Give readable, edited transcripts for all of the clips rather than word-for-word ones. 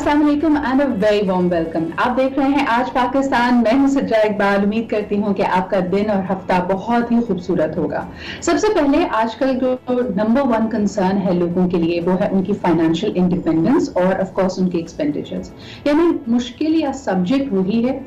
अस्सलाम वालेकुम and a very warm welcome. आप देख रहे हैं आज पाकिस्तान। मैं हूं सज्जा इकबाल। उम्मीद करती हूं कि आपका दिन और हफ्ता बहुत ही खूबसूरत होगा। सबसे पहले आजकल जो नंबर वन कंसर्न है लोगों के लिए वो है उनकी फाइनेंशियल इंडिपेंडेंस और ऑफ कोर्स उनके एक्सपेंडिचर्स। यानी मुश्किल या सब्जेक्ट वही है।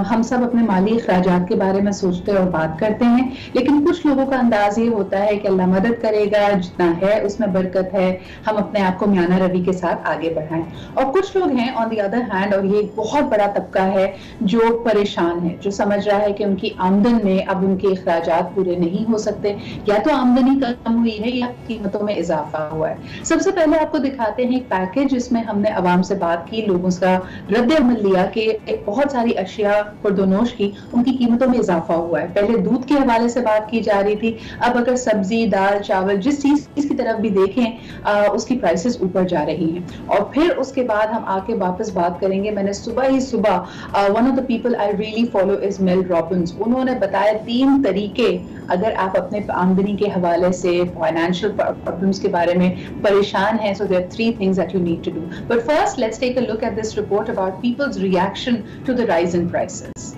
हम सब अपने माली अखराजात के बारे में सोचते और बात करते हैं, लेकिन कुछ लोगों का अंदाज ये होता है कि अल्लाह मदद करेगा, जितना है उसमें बरकत है, हम अपने आप को म्याना रवि के साथ आगे बढ़ाएं। और कुछ लोग हैं ऑन द अदर हैंड, और ये एक बहुत बड़ा तबका है जो परेशान है, जो समझ रहा है कि उनकी आमदन में अब उनके अखराजात पूरे नहीं हो सकते, या तो आमदनी कम हुई है या कीमतों में इजाफा हुआ है। सबसे पहले आपको दिखाते हैं एक पैकेज जिसमें हमने अवाम से बात की, लोगों का रद्द अमल लिया कि बहुत सारी अशिया खुर्दोनोश की उनकी कीमतों में इजाफा हुआ है। पहले दूध के हवाले से बात की जा रही थी, अब अगर सब्जी, दाल, चावल, जिस चीज की तरफ भी देखें उसकी प्राइसेस ऊपर जा रही हैं। और फिर उसके बाद हम आके वापस बात करेंगे। मैंने सुबह one of the people I really follow is Mel Robbins. उन्होंने बताया 3 तरीके अगर आप अपने आमदनी के हवाले से फाइनेंशियल प्रॉब्लम्स के बारे में परेशान हैं। So there are 3 things that you need to do. But first let's take a look at this report about people's reaction to the rise in prices.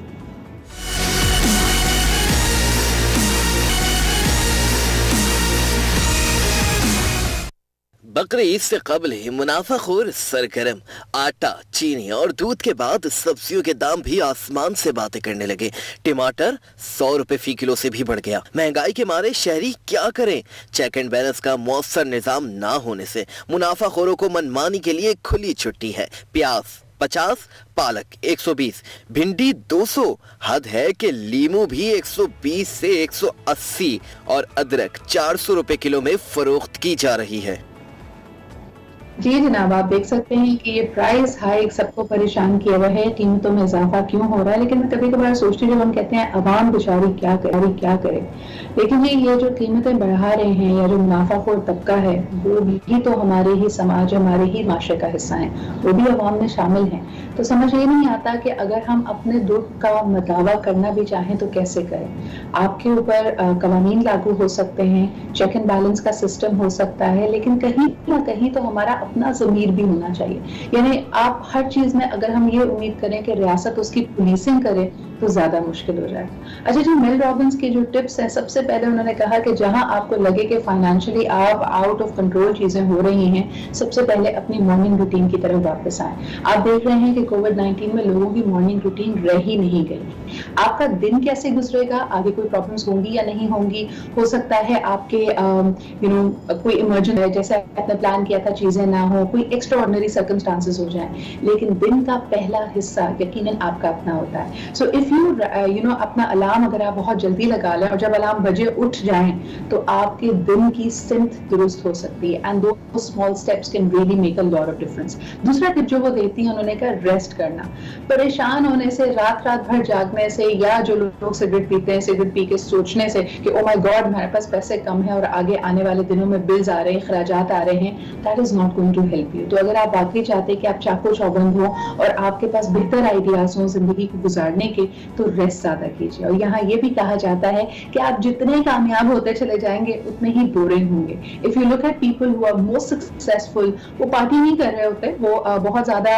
Bakrid से कबल ही मुनाफाखोर सरगर्म। आटा, चीनी और दूध के बाद सब्जियों के दाम भी आसमान से बातें करने लगे। टमाटर 100 रुपए फी किलो से भी बढ़ गया। महंगाई के मारे शहरी क्या करें? चेक एंड बैलेंस का मौसर निजाम ना होने से मुनाफाखोरों को मनमानी के लिए खुली छुट्टी है। प्याज 50, पालक 120, भिंडी 200, हद है कि लीमू भी 120 से 180 और अदरक 400 रुपए किलो में फरोख्त की जा रही है। जी जनाब, आप देख सकते हैं कि ये प्राइस हाइक सबको परेशान किया हुआ है। कीमतों में इजाफा क्यों हो रहा है? लेकिन मैं कभी कभार सोचती हूँ, जब हम कहते हैं अवाम बेचारी क्या करे, लेकिन ये जो कीमतें बढ़ा रहे हैं या जो मुनाफाखोर तबका है वो भी तो हमारे ही समाज, हमारे ही माशरे का हिस्सा है, वो भी अवाम में शामिल हैं। तो समझ ये नहीं आता कि अगर हम अपने दुख का मदावा करना भी चाहें तो कैसे करें। आपके ऊपर कवानीन लागू हो सकते हैं, चेक एंड बैलेंस का सिस्टम हो सकता है, लेकिन कहीं ना कहीं तो हमारा अपना ज़मीर भी होना चाहिए। यानी आप हर चीज में अगर हम ये उम्मीद करें कि रियासत उसकी पुलिसिंग करे तो ज्यादा मुश्किल हो जाएगा। अच्छा जी, मेल रॉबिन्स के जो टिप्स हैं, सबसे पहले उन्होंने कहा कि जहां आपको लगे कि फाइनेंशियली आप आउट ऑफ कंट्रोल चीजें हो रही हैं, सबसे पहले अपनी मॉर्निंग रूटीन की तरफ वापस आए। आप देख रहे हैं कि कोविड-19 में लोगों की मॉर्निंग रूटीन रह ही नहीं गई। आपका दिन कैसे गुजरेगा, आगे कोई प्रॉब्लम्स होंगी या नहीं होंगी, हो सकता है आपके कोई इमरजेंसी है, जैसे आपने प्लान किया था चीजें ना हो, कोई एक्स्ट्राऑर्डिनरी सर्कमस्टांसेस हो जाएं, लेकिन दिन का पहला हिस्सा यकीनन आपका अपना होता है। सो इफ यू अपना अलार्म अगर आप बहुत जल्दी लगा लें और जब अलार्म बजे उठ जाएं तो आपके दिन की सिमत दुरुस्त हो सकती है। एंड दो small steps can really make a lot of difference. दूसरा टिप जो वो देती हैं, उन्होंने कहा रेस्ट करना। परेशान होने से, रात भर जागने से, या जो लोग सिगरेट पीते हैं, सिगरेट पी के सोचने से कि ओ माय गॉड हमारे पास पैसे कम है और आगे आने वाले दिनों में बिल्स आ रहे हैं, खराजात आ रहे हैं, that is not going to help you. तो अगर आप वाकई चाहते हैं कि आप चाको चौबंद हो और आपके पास बेहतर आइडियाज हो जिंदगी को गुजारने के, तो रेस्ट ज्यादा कीजिए। और यहाँ ये भी कहा जाता है कि आप जितने कामयाब होते चले जाएंगे उतने ही बोरिंग होंगे। If you look at people who are most successful, वो पार्टी नहीं कर रहे होते, वो बहुत ज्यादा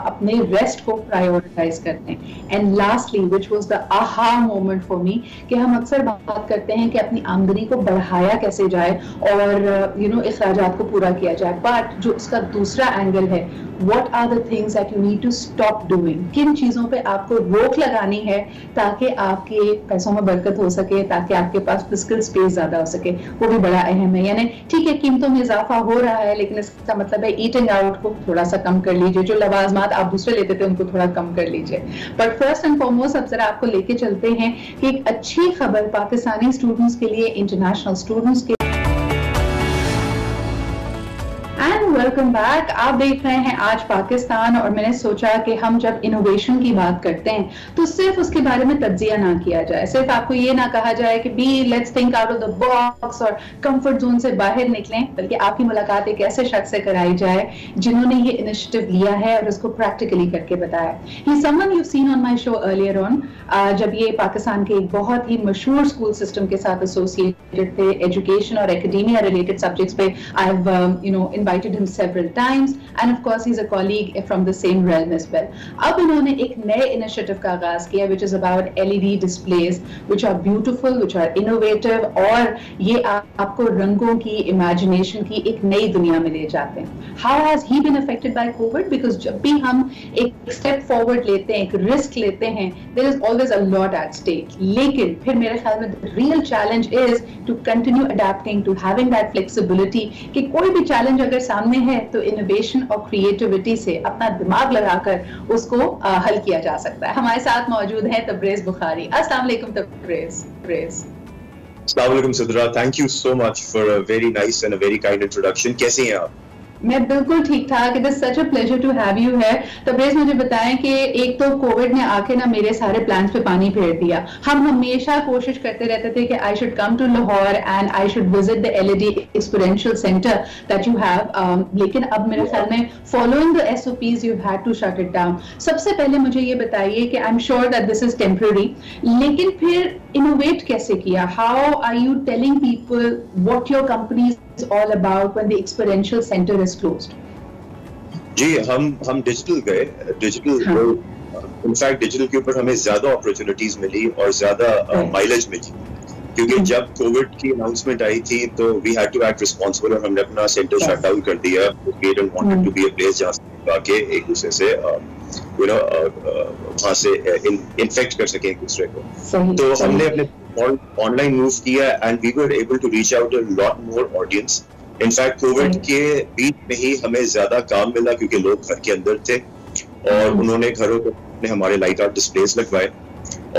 अपने रेस्ट को प्रायोरिटाइज करते हैं। And lastly which was the aha moment for me, कि हम अक्सर बात करते हैं कि अपनी आमदनी को बढ़ाया कैसे जाए और इखराजात को पूरा किया जाए, बट जो उसका दूसरा एंगल है, what are the things that you need to stop doing, किन चीजों पे आपको रोक लगानी है ताकि आपके पैसों में बरकत हो सके, ताकि आपके पास फिस्कल स्पेस ज्यादा हो सके, वो भी बड़ा अहम है। यानी ठीक है कीमतों में इजाफा हो रहा है, लेकिन इसका मतलब है ईटिंग आउट को थोड़ा सा कम कर लीजिए, जो लवाजमात आप दूसरे लेते थे उनको थोड़ा कम कर लीजिए। बट फर्स्ट एंड फॉरमोस्ट अब जरा आपको लेके चलते हैं कि एक अच्छी खबर पाकिस्तानी स्टूडेंट्स के लिए, इंटरनेशनल स्टूडेंट्स के। Welcome back. आप देख रहे हैं आज पाकिस्तान, और मैंने सोचा कि हम जब इनोवेशन की बात करते हैं तो सिर्फ उसके बारे में तज्जिया ना किया जाए, सिर्फ आपको ये ना कहा जाए कि बी let's think out of the box और कंफर्ट जोन से बाहर निकलें, बल्कि आपकी मुलाकात एक ऐसे शख्स से कराई जाए जिन्होंने ये इनिशिएटिव लिया है और उसको प्रैक्टिकली करके बताया। ही someone you seen on my show earlier on, जब ये पाकिस्तान के एक बहुत ही मशहूर स्कूल सिस्टम के साथ एसोसिएटेड थे, एजुकेशन और एकेडेमिया रिलेटेड सब्जेक्ट्स पे। I have invited him several times, and of course he's a colleague from the same realm as well. अब इन्होंने एक नए initiative का आगाज किया, which is about LED displays, which are beautiful, which are innovative, और ये आपको रंगों की, imagination की एक नई दुनिया में ले जाते हैं. How has he been affected by COVID? Because जब भी हम एक step forward लेते हैं, एक risk लेते हैं, there is always a lot at stake. लेकिन फिर मेरे ख्याल में the real challenge is to continue adapting, to having that flexibility कि कोई भी challenge अगर सामने है तो innovation और creativity से अपना दिमाग लगाकर उसको हल किया जा सकता है. हमारे साथ मौजूद है तब्रेज़ बुखारी. अस्सलाम वालेकुम तब्रेज़. अस्सलाम वालेकुम Sidra. Thank you so much for a very nice and a very kind introduction. कैसे हैं आप? मैं बिल्कुल ठीक ठाक. It is such a pleasure to have you है. तब्रेज़ मुझे बताएं कि एक तो कोविड ने आके ना मेरे सारे प्लान्स पे पानी फेर दिया. हम हमेशा कोशिश करते रहते थे कि I should come to Lahore and I should visit the LED experiential centre that you have, लेकिन अब मेरे ख्याल में following the SOPs you had to shut it down. सबसे पहले मुझे ये बताइए कि I am sure that this is temporary, लेकिन फिर इनोवेट कैसे किया? How are you telling people what your company is all about when the experiential center is closed? जी, हम डिजिटल गए. डिजिटल इनफैक्ट डिजिटल के ऊपर हमें ज्यादा अपॉर्चुनिटीज मिली और ज्यादा माइलेज मिली, क्योंकि जब कोविड की अनाउंसमेंट आई थी तो we had to act responsible और हमने अपना सेंटर शट डाउन कर दिया. We didn't want to be a place जहां आके एक दूसरे से वहां से इन्फेक्ट कर सके एक दूसरे को. तो हमने अपने ऑनलाइन मूव किया and we were able to reach out a lot more audience. In fact Covid के बीच में ही हमें ज्यादा काम मिला क्योंकि लोग घर के अंदर थे और उन्होंने घरों पे हमारे लाइट आर्ट डिस्प्लेस लगवाए.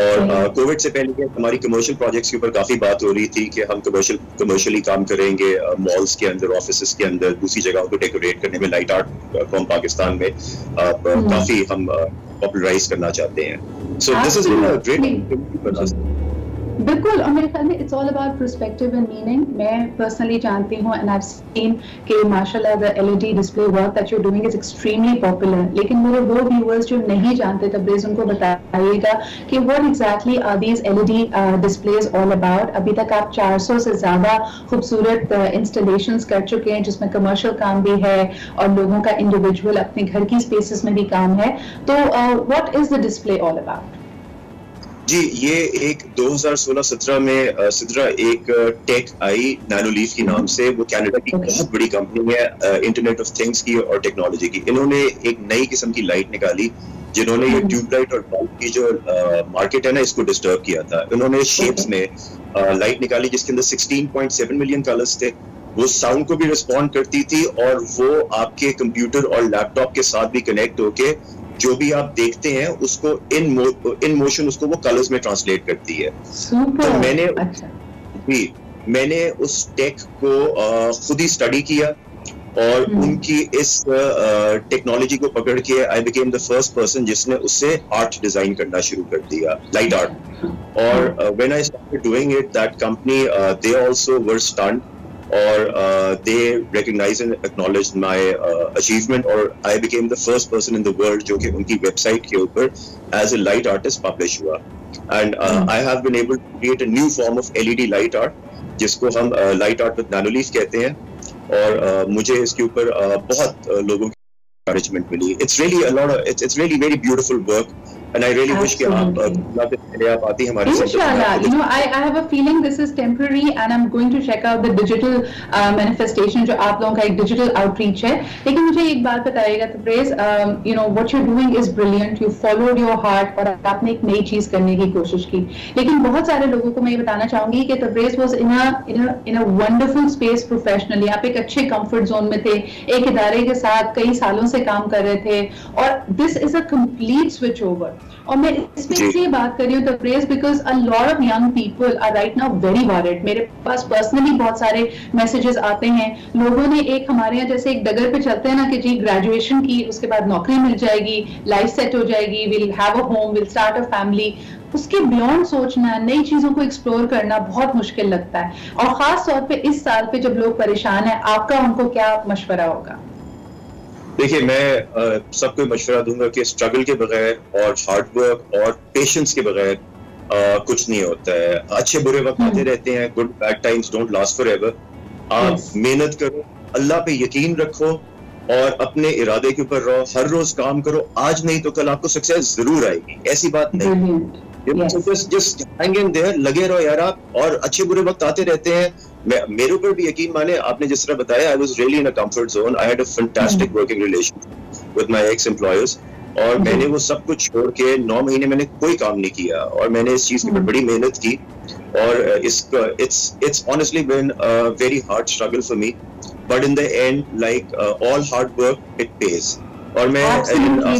और कोविड से पहले हमारी कमर्शियल प्रोजेक्ट्स के ऊपर काफी बात हो रही थी कि हम कमर्शियली काम करेंगे मॉल्स के अंदर, ऑफिसेस के अंदर, दूसरी जगहों को डेकोरेट करने में लाइट आर्ट फ्रॉम पाकिस्तान में काफी हम पॉपुलराइज करना चाहते हैं. So this is a great. बिल्कुल, और मेरे ख्याल में it's all about perspective and meaning. मैं पर्सनली जानती हूँ एंड आई हैव सीन कि माशाल्लाह the LED display work that you are doing is extremely popular. लेकिन मेरे वो व्यूअर्स जो नहीं जानते तब्रेज़, उनको बताइएगा कि what exactly are these LED displays all about. अभी तक आप 400 से ज्यादा खूबसूरत इंस्टॉलेशंस कर चुके हैं जिसमें कमर्शियल काम भी है और लोगों का इंडिविजुअल अपने घर की स्पेसेस में भी काम है. तो what is the display all about? जी, ये एक 2016-17 में सिद्रा एक टेक आई नैनोलीफ के नाम से. वो कनाडा की बहुत बड़ी कंपनी है इंटरनेट ऑफ थिंग्स की और टेक्नोलॉजी की. इन्होंने एक नई किस्म की लाइट निकाली जिन्होंने ये ट्यूबलाइट और बल्ब की जो मार्केट है ना, इसको डिस्टर्ब किया था. इन्होंने शेप्स में लाइट निकाली जिसके अंदर 16.7 मिलियन कलर्स थे. वो साउंड को भी रिस्पॉन्ड करती थी और वो आपके कंप्यूटर और लैपटॉप के साथ भी कनेक्ट होके जो भी आप देखते हैं उसको इन मोशन उसको वो कलर्स में ट्रांसलेट करती है. तो मैंने उस टेक को खुद ही स्टडी किया और उनकी इस टेक्नोलॉजी को पकड़ के I became the first person जिसने उससे आर्ट डिजाइन करना शुरू कर दिया, लाइट आर्ट. और when I started doing it that company they also were stunned or they recognized and acknowledged my achievement or I became the first person in the world जो कि उनकी website के ऊपर as a light artist publish हुआ. And I have been able to create a new form of LED light art जिसको हम light art with nanoleaf कहते हैं. और मुझे इसके ऊपर बहुत लोगों की encouragement milli. It's really a lot of it's really very beautiful work. And I really wish कि आप आती हमारे Inshallah, you know, I have a feeling this is temporary and I'm going to check out the digital manifestation जो आप लोगों का एक digital outreach है. लेकिन मुझे एक बात बताइएगा Tabrez, you know what you're doing is brilliant. You followed your heart और आपने एक नई चीज करने की कोशिश की. लेकिन बहुत सारे लोगों को मैं ये बताना चाहूंगी कि Tabrez was in a wonderful space professionally. आप एक अच्छे comfort zone में थे, एक इदारे के साथ कई सालों से काम कर रहे थे और this is a complete switch over. और मैं इसमें इसलिए बात कर रही हूँ Tabrez because a lot of young people are right now very worried. मेरे पास पर्सनली बहुत सारे मैसेजेस आते हैं. लोगों ने एक हमारे यहाँ जैसे एक डगर पे चलते हैं ना कि जी ग्रेजुएशन की उसके बाद नौकरी मिल जाएगी, लाइफ सेट हो जाएगी, will have a home, will start a family. उसके बियॉन्ड सोचना, नई चीजों को एक्सप्लोर करना बहुत मुश्किल लगता है. और खास तौर पे इस साल पे जब लोग परेशान हैं, आपका उनको क्या मशवरा होगा? देखिए, मैं सबको मशवरा दूंगा कि स्ट्रगल के बगैर और हार्ड वर्क और पेशेंस के बगैर कुछ नहीं होता है. अच्छे बुरे वक्त आते रहते हैं, good bad times don't last forever. आप मेहनत करो, अल्लाह पे यकीन रखो और अपने इरादे के ऊपर रहो, हर रोज काम करो, आज नहीं तो कल आपको सक्सेस जरूर आएगी, ऐसी बात नहीं। जस्ट हैंग इन देयर, लगे रहो यार आप, और अच्छे बुरे वक्त आते रहते हैं। मेरे ऊपर भी यकीन माने, आपने जिस तरह बताया, I was really in a comfort zone, I had a fantastic working relation with my ex employers, और मैंने वो सब कुछ छोड़ के 9 महीने मैंने कोई काम नहीं किया, और मैंने इस चीज के ऊपर बड़ी मेहनत की, और it's honestly been a very hard struggle for me, but in the end, like all hard work, it pays. और मैं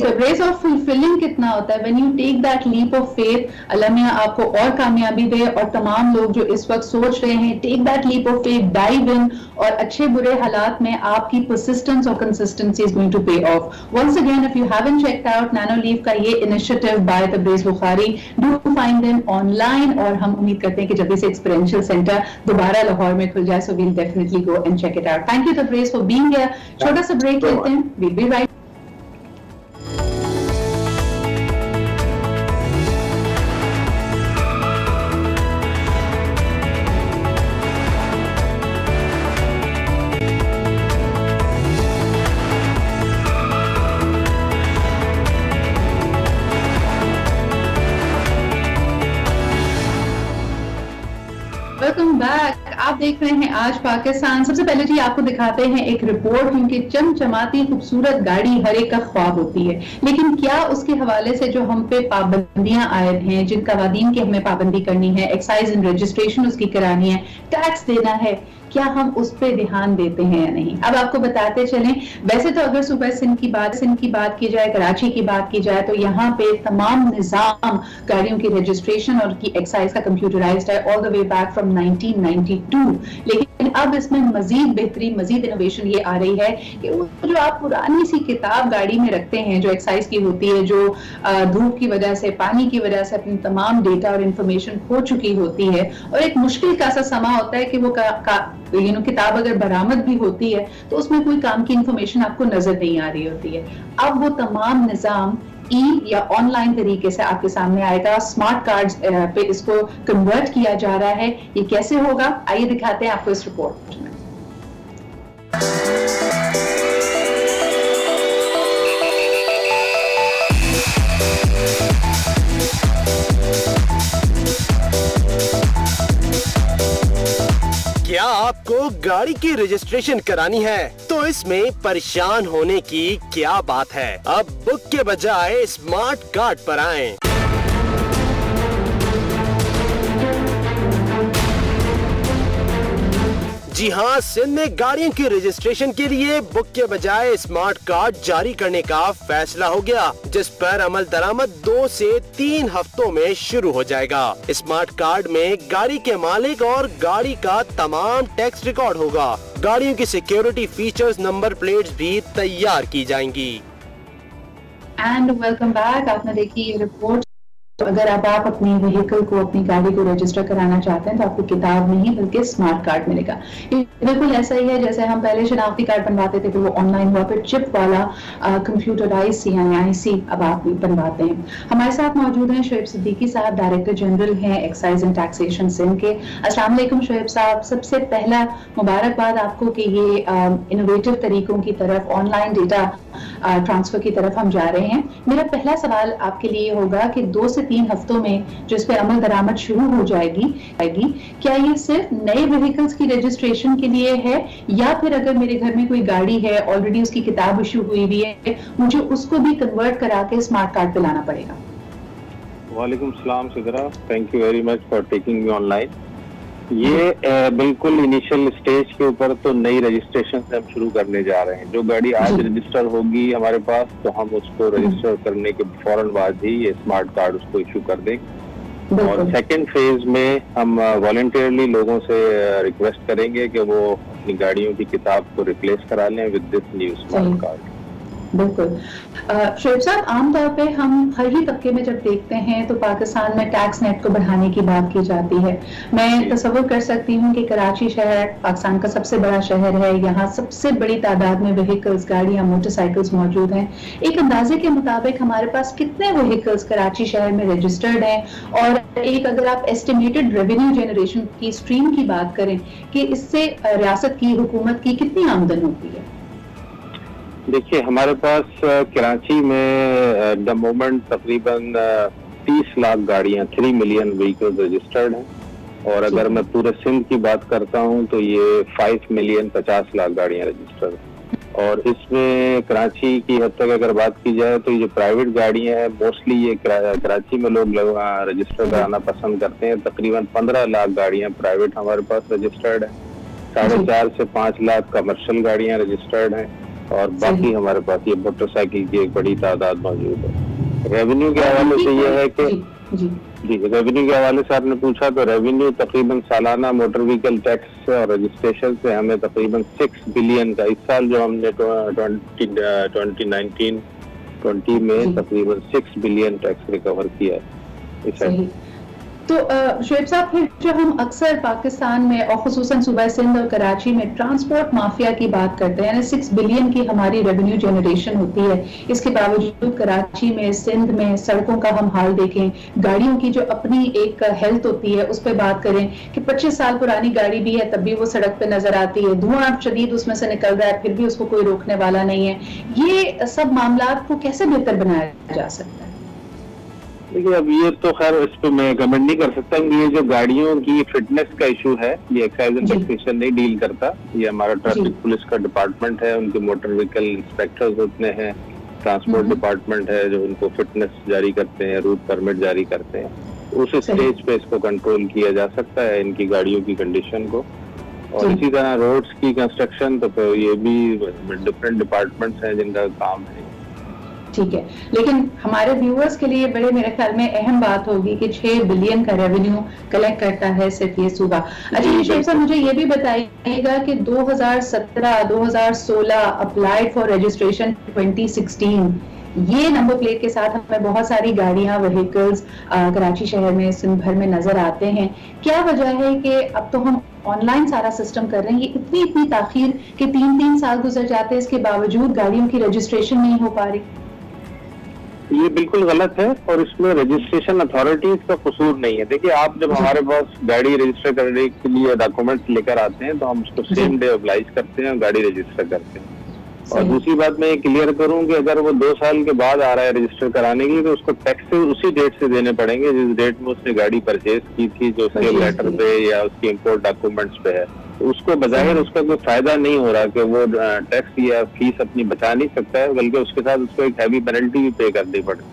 the race of fulfilling कितना होता है when you take that leap of faith। अल्लाह मियां आपको और कामयाबी दे, और तमाम लोग जो इस वक्त सोच रहे हैं, take that leap of faith, dive in, और अच्छे बुरे हालात में आपकी persistence और consistency is going to pay off. Once again, if you haven't checked out Nanoleaf का ये initiative by Tabriz Bukhari, do find them online, और हम उम्मीद करते हैं कि जल्दी से experiential center दोबारा लाहौर में खुल जाए, so we'll definitely go and check it out. Thank you Tabriz for being here. छोटा सा break लेते हैं, we'll be right बैक। आप देख रहे हैं आज पाकिस्तान। सबसे पहले जी आपको दिखाते हैं एक रिपोर्ट, क्योंकि चमचमाती खूबसूरत गाड़ी हर एक का ख्वाब होती है, लेकिन क्या उसके हवाले से जो हम पे पाबंदियां आयद हैं, जिन कवानीन की हमें पाबंदी करनी है, एक्साइज एंड रजिस्ट्रेशन उसकी करानी है, टैक्स देना है, क्या हम उस पे ध्यान देते हैं या नहीं। अब आपको बताते चलें, वैसे तो अगर सुबह सिंध की बात की जाए, कराची की बात की जाए, तो यहाँ पे तमाम निजाम गाड़ियों की रजिस्ट्रेशन और की एक्साइज का कंप्यूटराइज्ड है all the way back from 1992। लेकिन अब इसमें मजीद बेहतरी, मजीद इनोवेशन ये आ रही है कि जो आप पुरानी सी किताब गाड़ी में रखते हैं जो एक्साइज की होती है, जो धूप की वजह से, पानी की वजह से अपनी तमाम डेटा और इंफॉर्मेशन खो चुकी होती है, और एक मुश्किल का सा समा होता है कि वो किताब अगर बरामद भी होती है तो उसमें कोई काम की इंफॉर्मेशन आपको नजर नहीं आ रही होती है। अब वो तमाम निजाम ई या ऑनलाइन तरीके से आपके सामने आएगा, स्मार्ट कार्ड्स पे इसको कन्वर्ट किया जा रहा है। ये कैसे होगा, आइए दिखाते हैं आपको इस रिपोर्ट में। क्या आपको गाड़ी की रजिस्ट्रेशन करानी है तो इसमें परेशान होने की क्या बात है। अब बुक के बजाय स्मार्ट कार्ड पर आएं। जी हाँ, सिंध में गाड़ियों की रजिस्ट्रेशन के लिए बुक के बजाय स्मार्ट कार्ड जारी करने का फैसला हो गया, जिस पर अमल दरामद 2 से 3 हफ्तों में शुरू हो जाएगा। स्मार्ट कार्ड में गाड़ी के मालिक और गाड़ी का तमाम टैक्स रिकॉर्ड होगा। गाड़ियों की सिक्योरिटी फीचर्स, नंबर प्लेट्स भी तैयार की जाएंगी। And welcome back. आपने देखी ये रिपोर्ट। तो अगर अब आप अपनी व्हीकल को, अपनी गाड़ी को रजिस्टर कराना चाहते हैं तो आपको किताब नहीं बल्कि स्मार्ट कार्ड मिलेगा। ये बिल्कुल ऐसा ही है जैसे हम पहले शनाख्ती कार्ड बनवाते थे, फिर वो ऑनलाइन हुआ, फिर चिप वाला कंप्यूटराइज CIC अब आप भी बनवाते हैं। हमारे साथ मौजूद हैं शोएब सिद्दीकी साहब, डायरेक्टर जनरल हैं एक्साइज एंड टैक्सेशन सिंध के। अस्सलाम वालेकुम शोएब साहब। सबसे पहला मुबारकबाद आपको कि ये इनोवेटिव तरीकों की तरफ, ऑनलाइन डेटा ट्रांसफर की तरफ हम जा रहे हैं। मेरा पहला सवाल आपके लिए होगा कि 2 से 3 हफ्तों में जो इस पे अमल दरामद शुरू हो जाएगी, क्या ये सिर्फ नए व्हीकल्स की रजिस्ट्रेशन के लिए है, या फिर अगर मेरे घर में कोई गाड़ी है, ऑलरेडी उसकी किताब इशू हुई हुई है, मुझे उसको भी कन्वर्ट करा के स्मार्ट कार्ड पे लाना पड़ेगा? वालेकुम सलाम Sidra, thank you very much for taking me online. ये बिल्कुल इनिशियल स्टेज के ऊपर तो नई रजिस्ट्रेशन से हम शुरू करने जा रहे हैं। जो गाड़ी आज रजिस्टर होगी हमारे पास, तो हम उसको रजिस्टर करने के फौरन बाद ही ये स्मार्ट कार्ड उसको इशू कर देंगे। और सेकंड फेज में हम वॉलंटियरली लोगों से रिक्वेस्ट करेंगे कि वो अपनी गाड़ियों की किताब को रिप्लेस करा लें with this new smart card. बिल्कुल। शोएब साहब, आमतौर पे हम हर ही तबके में जब देखते हैं तो पाकिस्तान में टैक्स नेट को बढ़ाने की बात की जाती है। मैं तसव्वुर कर सकती हूँ कि कराची शहर पाकिस्तान का सबसे बड़ा शहर है, यहाँ सबसे बड़ी तादाद में व्हीकल्स, गाड़ियाँ, मोटरसाइकिल्स मौजूद हैं। एक अंदाजे के मुताबिक हमारे पास कितने व्हीकल्स कराची शहर में रजिस्टर्ड हैं, और एक अगर आप एस्टिमेटेड रेवेन्यू जनरेशन की स्ट्रीम की बात करें कि इससे रियासत की, हुकूमत की कितनी आमदन होती है? देखिए हमारे पास कराची में द मोमेंट तकरीबन 30 लाख गाड़ियां 3 मिलियन व्हीकल रजिस्टर्ड हैं, और अगर मैं पूरे सिंध की बात करता हूं तो ये 5 मिलियन 50 लाख गाड़ियां रजिस्टर्ड हैं। और इसमें कराची की हद तक अगर बात की जाए तो ये जो प्राइवेट गाड़ियां हैं मोस्टली ये कराची में लोग रजिस्टर कराना पसंद करते हैं। तकरीबन 15 लाख गाड़ियां प्राइवेट हमारे पास रजिस्टर्ड है, 4.5 से 5 लाख कमर्शियल गाड़ियां रजिस्टर्ड हैं, और बाकी हमारे पास ये मोटरसाइकिल की एक बड़ी तादाद मौजूद है। रेवेन्यू के हवाले से ये है कि जी रेवेन्यू के हवाले से आपने पूछा तो रेवेन्यू तकरीबन सालाना मोटर व्हीकल टैक्स और रजिस्ट्रेशन से हमें तकरीबन 6 बिलियन का, इस साल जो हमने 2019-20 में तकरीबन 6 बिलियन टैक्स रिकवर किया है। तो शुएब साहब, फिर जो हम अक्सर पाकिस्तान में और खुसूसन सूबा सिंध और कराची में ट्रांसपोर्ट माफिया की बात करते हैं, 6 बिलियन की हमारी रेवेन्यू जनरेशन होती है, इसके बावजूद कराची में सिंध में सड़कों का हम हाल देखें, गाड़ियों की जो अपनी एक हेल्थ होती है उस पर बात करें कि 25 साल पुरानी गाड़ी भी है तब भी वो सड़क पे नजर आती है, धुआं शदीद उसमें से निकल रहा है फिर भी उसको कोई रोकने वाला नहीं है। ये सब मामला को कैसे बेहतर बनाया जा सकता है? देखिए अब ये तो खैर इस पे मैं कमेंट नहीं कर सकता, ये जो गाड़ियों की फिटनेस का इशू है ये एक्साइज एंड टैक्सेशन नहीं डील करता, ये हमारा ट्रैफिक पुलिस का डिपार्टमेंट है, उनके मोटर व्हीकल इंस्पेक्टर्स होते हैं, ट्रांसपोर्ट डिपार्टमेंट है जो उनको फिटनेस जारी करते हैं, रूट परमिट जारी करते हैं, उस स्टेज पे इसको कंट्रोल किया जा सकता है इनकी गाड़ियों की कंडीशन को। और इसी तरह रोड्स की कंस्ट्रक्शन तो ये भी डिफरेंट डिपार्टमेंट्स हैं जिनका काम है। ठीक है, लेकिन हमारे व्यूअर्स के लिए बड़े मेरे ख्याल में अहम बात होगी कि 6 बिलियन का रेवेन्यू कलेक्ट करता है सिर्फ ये सूबा। अच्छा शेख साहब, मुझे ये भी बताइएगा कि 2017-2016 अप्लाइड फॉर रजिस्ट्रेशन 2016, ये नंबर प्लेट के साथ हमें बहुत सारी गाड़ियां व्हीकल्स कराची शहर में सिंध भर में नजर आते हैं। क्या वजह है कि अब तो हम ऑनलाइन सारा सिस्टम कर रहे हैं, ये इतनी ताखीर कि 3 साल गुजर जाते हैं, इसके बावजूद गाड़ियों की रजिस्ट्रेशन नहीं हो पा रही? ये बिल्कुल गलत है और इसमें रजिस्ट्रेशन अथॉरिटीज का कसूर नहीं है। देखिए आप जब हमारे पास गाड़ी रजिस्टर करने के लिए डॉक्यूमेंट्स लेकर आते हैं तो हम उसको सेम डे ऑब्लाइज करते हैं और गाड़ी रजिस्टर करते हैं। और दूसरी बात मैं ये क्लियर करूं कि अगर वो 2 साल के बाद आ रहा है रजिस्टर कराने के लिए तो उसको टैक्स उसी डेट से देने पड़ेंगे जिस डेट में उसने गाड़ी परचेज की थी, जो उसके लेटर पे या उसकी इम्पोर्ट डॉक्यूमेंट्स पे है। उसको बजाहिर उसका कोई फायदा नहीं हो रहा कि वो टैक्स या फीस अपनी बचा नहीं सकता है, बल्कि उसके साथ उसको एक हैवी पेनल्टी भी पे करनी पड़ती है।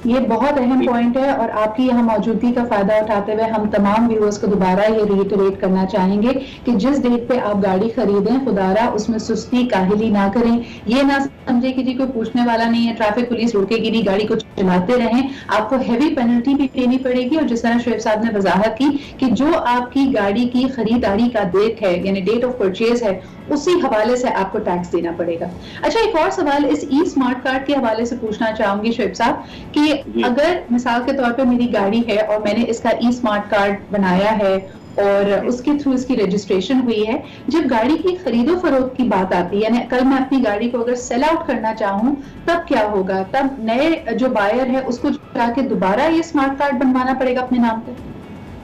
ये बहुत अहम पॉइंट है और आपकी यहाँ मौजूदगी का फायदा उठाते हुए हम तमाम व्यूअर्स को दोबारा ये रिइटरेट करना चाहेंगे कि जिस डेट पे आप गाड़ी खरीदें खुदारा उसमें सुस्ती काहिली ना करें, ये ना समझे कि जी कोई पूछने वाला नहीं है, ट्रैफिक पुलिस रोकेगी नहीं, गाड़ी को चलाते रहें, आपको हैवी पेनल्टी भी देनी पड़ेगी। और जिस तरह शुएब साहब ने वजाहत की कि जो आपकी गाड़ी की खरीदारी का डेट है यानी डेट ऑफ परचेज है उसी हवाले से आपको टैक्स देना पड़ेगा। अच्छा, एक और सवाल इस ई स्मार्ट कार्ड के हवाले से पूछना चाहूंगी शुएब साहब कि अगर मिसाल के तौर पे मेरी गाड़ी है और मैंने इसका ई स्मार्ट कार्ड बनाया है और उसके थ्रू इसकी रजिस्ट्रेशन हुई है, जब गाड़ी की खरीदो फरोख्त की बात आती है यानी कल मैं अपनी गाड़ी को अगर सेल आउट करना चाहूँ तब क्या होगा? तब नए जो बायर है उसको जाके दोबारा ये स्मार्ट कार्ड बनवाना पड़ेगा अपने नाम पे?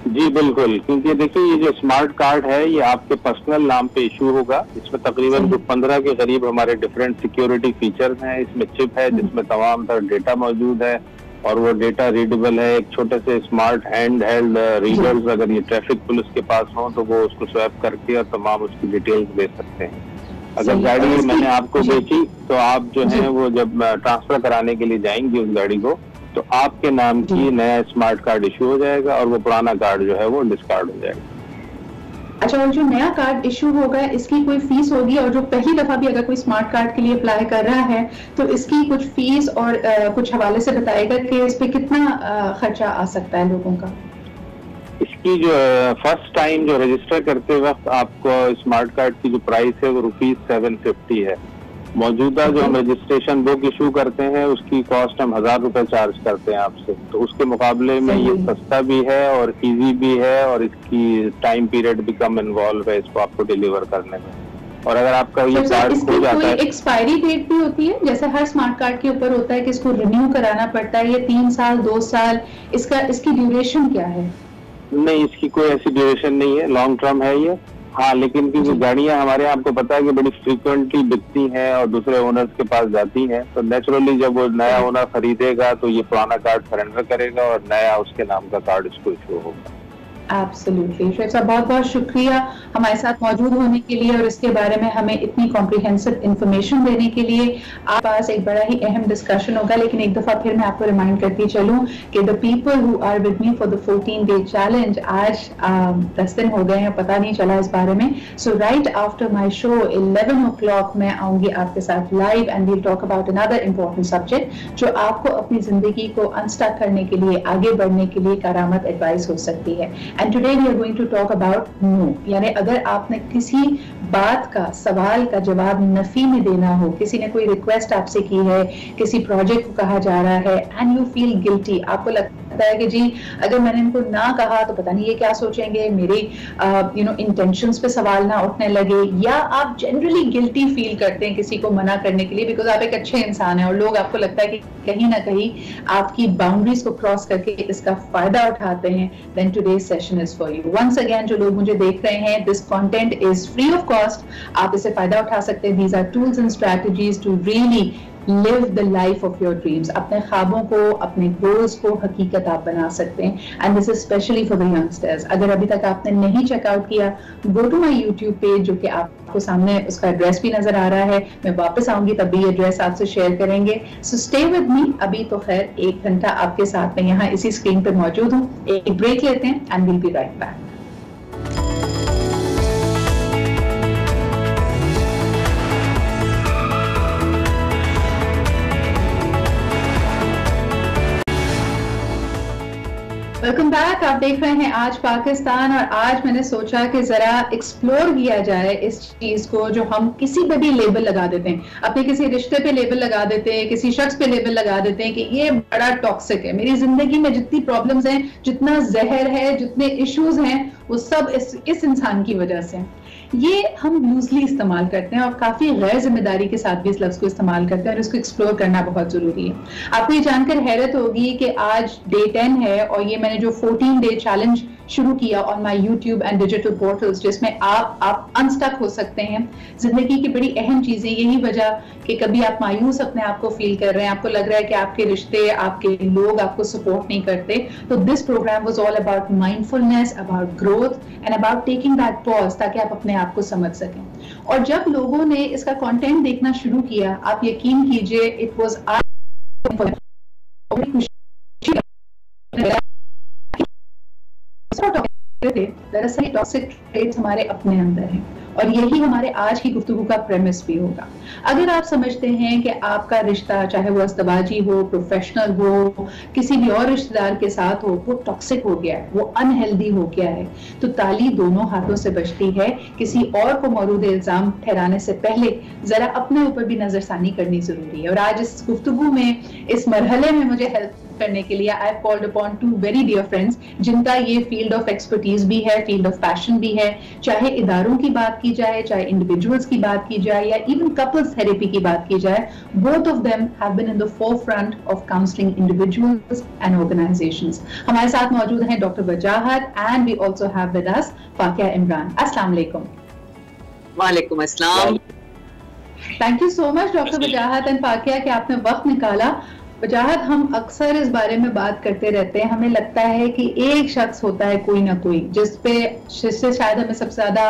जी बिल्कुल, क्योंकि देखिए ये जो स्मार्ट कार्ड है ये आपके पर्सनल नाम पे इशू होगा। इसमें तकरीबन जो 15 के करीब हमारे डिफरेंट सिक्योरिटी फीचर्स हैं, इसमें चिप है जिसमें तमाम तरह डेटा मौजूद है और वो डेटा रीडेबल है। एक छोटे से स्मार्ट हैंड हेल्ड रीडर्स अगर ये ट्रैफिक पुलिस के पास हो तो वो उसको स्वैप करके और तमाम उसकी डिटेल्स दे सकते हैं। अगर गाड़ी मैंने आपको बेची तो आप जो है वो जब ट्रांसफर कराने के लिए जाएंगे उस गाड़ी को तो आपके नाम की नया स्मार्ट कार्ड इशू हो जाएगा और वो पुराना कार्ड जो है वो डिस्कार्ड हो जाएगा। अच्छा, और जो नया कार्ड इशू होगा इसकी कोई फीस होगी? और जो पहली दफा भी अगर कोई स्मार्ट कार्ड के लिए अप्लाई कर रहा है तो इसकी कुछ फीस और कुछ हवाले से बताएगा कि इस पे कितना खर्चा आ सकता है लोगों का? इसकी जो फर्स्ट टाइम जो रजिस्टर करते वक्त आपको स्मार्ट कार्ड की जो प्राइस है वो ₹750 है। मौजूदा जो हम रजिस्ट्रेशन बुक इशू करते हैं उसकी कॉस्ट हम 1000 रुपए चार्ज करते हैं आपसे, तो उसके मुकाबले में ये सस्ता भी है और इजी भी है और इसकी टाइम पीरियड भी कम इन्वॉल्व है इसको आपको डिलीवर करने में। और अगर आपका ये कार्ड खो जाता है, एक्सपायरी डेट भी होती है जैसे हर स्मार्ट कार्ड के ऊपर होता है कि इसको रिन्यू कराना पड़ता है, ये 3 साल 2 साल इसकी ड्यूरेशन क्या है? नहीं, इसकी कोई ऐसी ड्यूरेशन नहीं है, लॉन्ग टर्म है ये। हाँ, लेकिन क्योंकि गाड़ियां हमारे यहाँ आपको पता है कि बड़ी फ्रीक्वेंटली बिकती हैं और दूसरे ओनर्स के पास जाती हैं, तो नेचुरली जब वो नया ओनर खरीदेगा तो ये पुराना कार्ड सरेंडर करेगा और नया उसके नाम का कार्ड उसको इशू होगा। एब्सोल्युटली शोएब साहब, बहुत बहुत शुक्रिया हमारे साथ मौजूद होने के लिए और इसके बारे में हमें इतनी कॉम्प्रिहेंसिव इंफॉर्मेशन देने के लिए। आपके पास एक बड़ा ही अहम डिस्कशन होगा, लेकिन एक दफा फिर मैं आपको रिमाइंड करती चलूं कि the people who are with me for the 14 day challenge, आज 10 दिन हो गए हैं, पता नहीं चला इस बारे में। So right after my show 11 o'clock मैं आऊंगी आपके साथ live and we'll talk about another important subject जो आपको अपनी जिंदगी को अनस्टक करने के लिए, आगे बढ़ने के लिए करामत एडवाइस हो सकती है। And today we are going to talk about no, यानी अगर आपने किसी बात का, सवाल का जवाब नफी में देना हो, किसी ने कोई रिक्वेस्ट आपसे की है, किसी प्रोजेक्ट को कहा जा रहा है एंड यू फील गिल्टी, आपको लगता है कि जी अगर मैंने इनको ना कहा तो पता नहीं ये क्या सोचेंगे, मेरे इंटेंशंस पे सवाल ना उठने लगे, या आप जनरली गिल्टी फील करते हैं किसी को मना करने के लिए बिकॉज आप एक अच्छे इंसान हैं और लोग आपको लगता है कि कहीं ना कहीं आपकी बाउंड्रीज को क्रॉस करके इसका फायदा उठाते हैं, then today's session is for you. Once again जो लोग मुझे देख रहे हैं, this content is free of cost, आप इसे फायदा उठा सकते हैं। These are tools and strategies to really live the life of your dreams, अपने ख्वाबों को, अपने गोल्स को हकीकत आप बना सकते हैं, and this is specially for the youngsters. अगर अभी तक आपने नहीं चेकआउट किया, go to my YouTube page, जो कि आपको सामने उसका एड्रेस भी नजर आ रहा है, मैं वापस आऊंगी तब भी एड्रेस आपसे शेयर करेंगे। सो स्टे विद मी, अभी तो खैर 1 घंटा आपके साथ में यहाँ इसी स्क्रीन पे मौजूद हूँ। एक ब्रेक लेते हैं and will be right back. Welcome back, आप देख रहे हैं आज पाकिस्तान, और आज मैंने सोचा कि जरा एक्सप्लोर किया जाए इस चीज को जो हम किसी पे भी लेबल लगा देते हैं, अपने किसी रिश्ते पे लेबल लगा देते हैं, किसी शख्स पे लेबल लगा देते हैं कि ये बड़ा टॉक्सिक है, मेरी जिंदगी में जितनी प्रॉब्लम्स हैं, जितना जहर है, जितने इश्यूज हैं, वो सब इस इंसान की वजह से। ये हम लूजली इस्तेमाल करते हैं और काफी गैर जिम्मेदारी के साथ भी इस लफ्ज को इस्तेमाल करते हैं और इसको एक्सप्लोर करना बहुत जरूरी है। आपको ये जानकर हैरत होगी कि आज डे 10 है और ये मैंने जो 14 डे चैलेंज शुरू किया on my YouTube and digital portals, जिसमें आप अनस्टक हो सकते हैं। जिंदगी की बड़ी अहम चीजें, यही वजह कि कभी आप मायूस अपने आप को फील कर रहे हैं, आपको लग रहा है कि आपके रिश्ते, आपके लोग आपको सपोर्ट नहीं करते, तो this programme was all about mindfulness, about growth and about taking that pause, ताकि आप अपने आप को समझ सकें। और जब लोगों ने इसका कंटेंट देखना शुरू किया, आप यकीन कीजिए इट वाज दरअसल टॉक्सिक ट्रेट्स हमारे अपने अंदर हैं और यही हमारे आज की गुफ्तगू का प्रेमिस भी होगा। अगर आप समझते हैं कि आपका रिश्ता, चाहे वो अस्तबाजी हो, प्रोफेशनल हो, किसी भी और रिश्तेदार के साथ हो, वो टॉक्सिक हो गया है, वो अनहेल्दी हो गया है, तो ताली दोनों हाथों से बचती है। किसी और को मौरूद इल्जाम ठहराने से पहले जरा अपने ऊपर भी नजरसानी करनी जरूरी है। और आज इस गुफ्तगू में, इस मरहले में मुझे हेल्प करने के लिए I have called upon 2 very dear friends, जिनका ये फील्ड ऑफ एक्सपर्टीज भी है, फील्ड ऑफ पैशन भी है। चाहे इदारों की बात की जाए, चाहे इंडिविजुअल्स की बात की जाए, या इवन कपल्स थेरेपी की बात की जाए, both of them have been in the forefront of counselling individuals and organisations. हमारे साथ मौजूद हैं doctor Wajahat and we also have with us Faqia Imran. अस्सलाम वालेकुम। वालेकुम अस्सलाम। Thank you so much doctor Wajahat and Faqia कि आपने वक्त निकाला। वजाहत, हम अक्सर इस बारे में बात करते रहते हैं, हमें लगता है कि एक शख्स होता है कोई ना कोई जिससे शायद हमें सबसे ज्यादा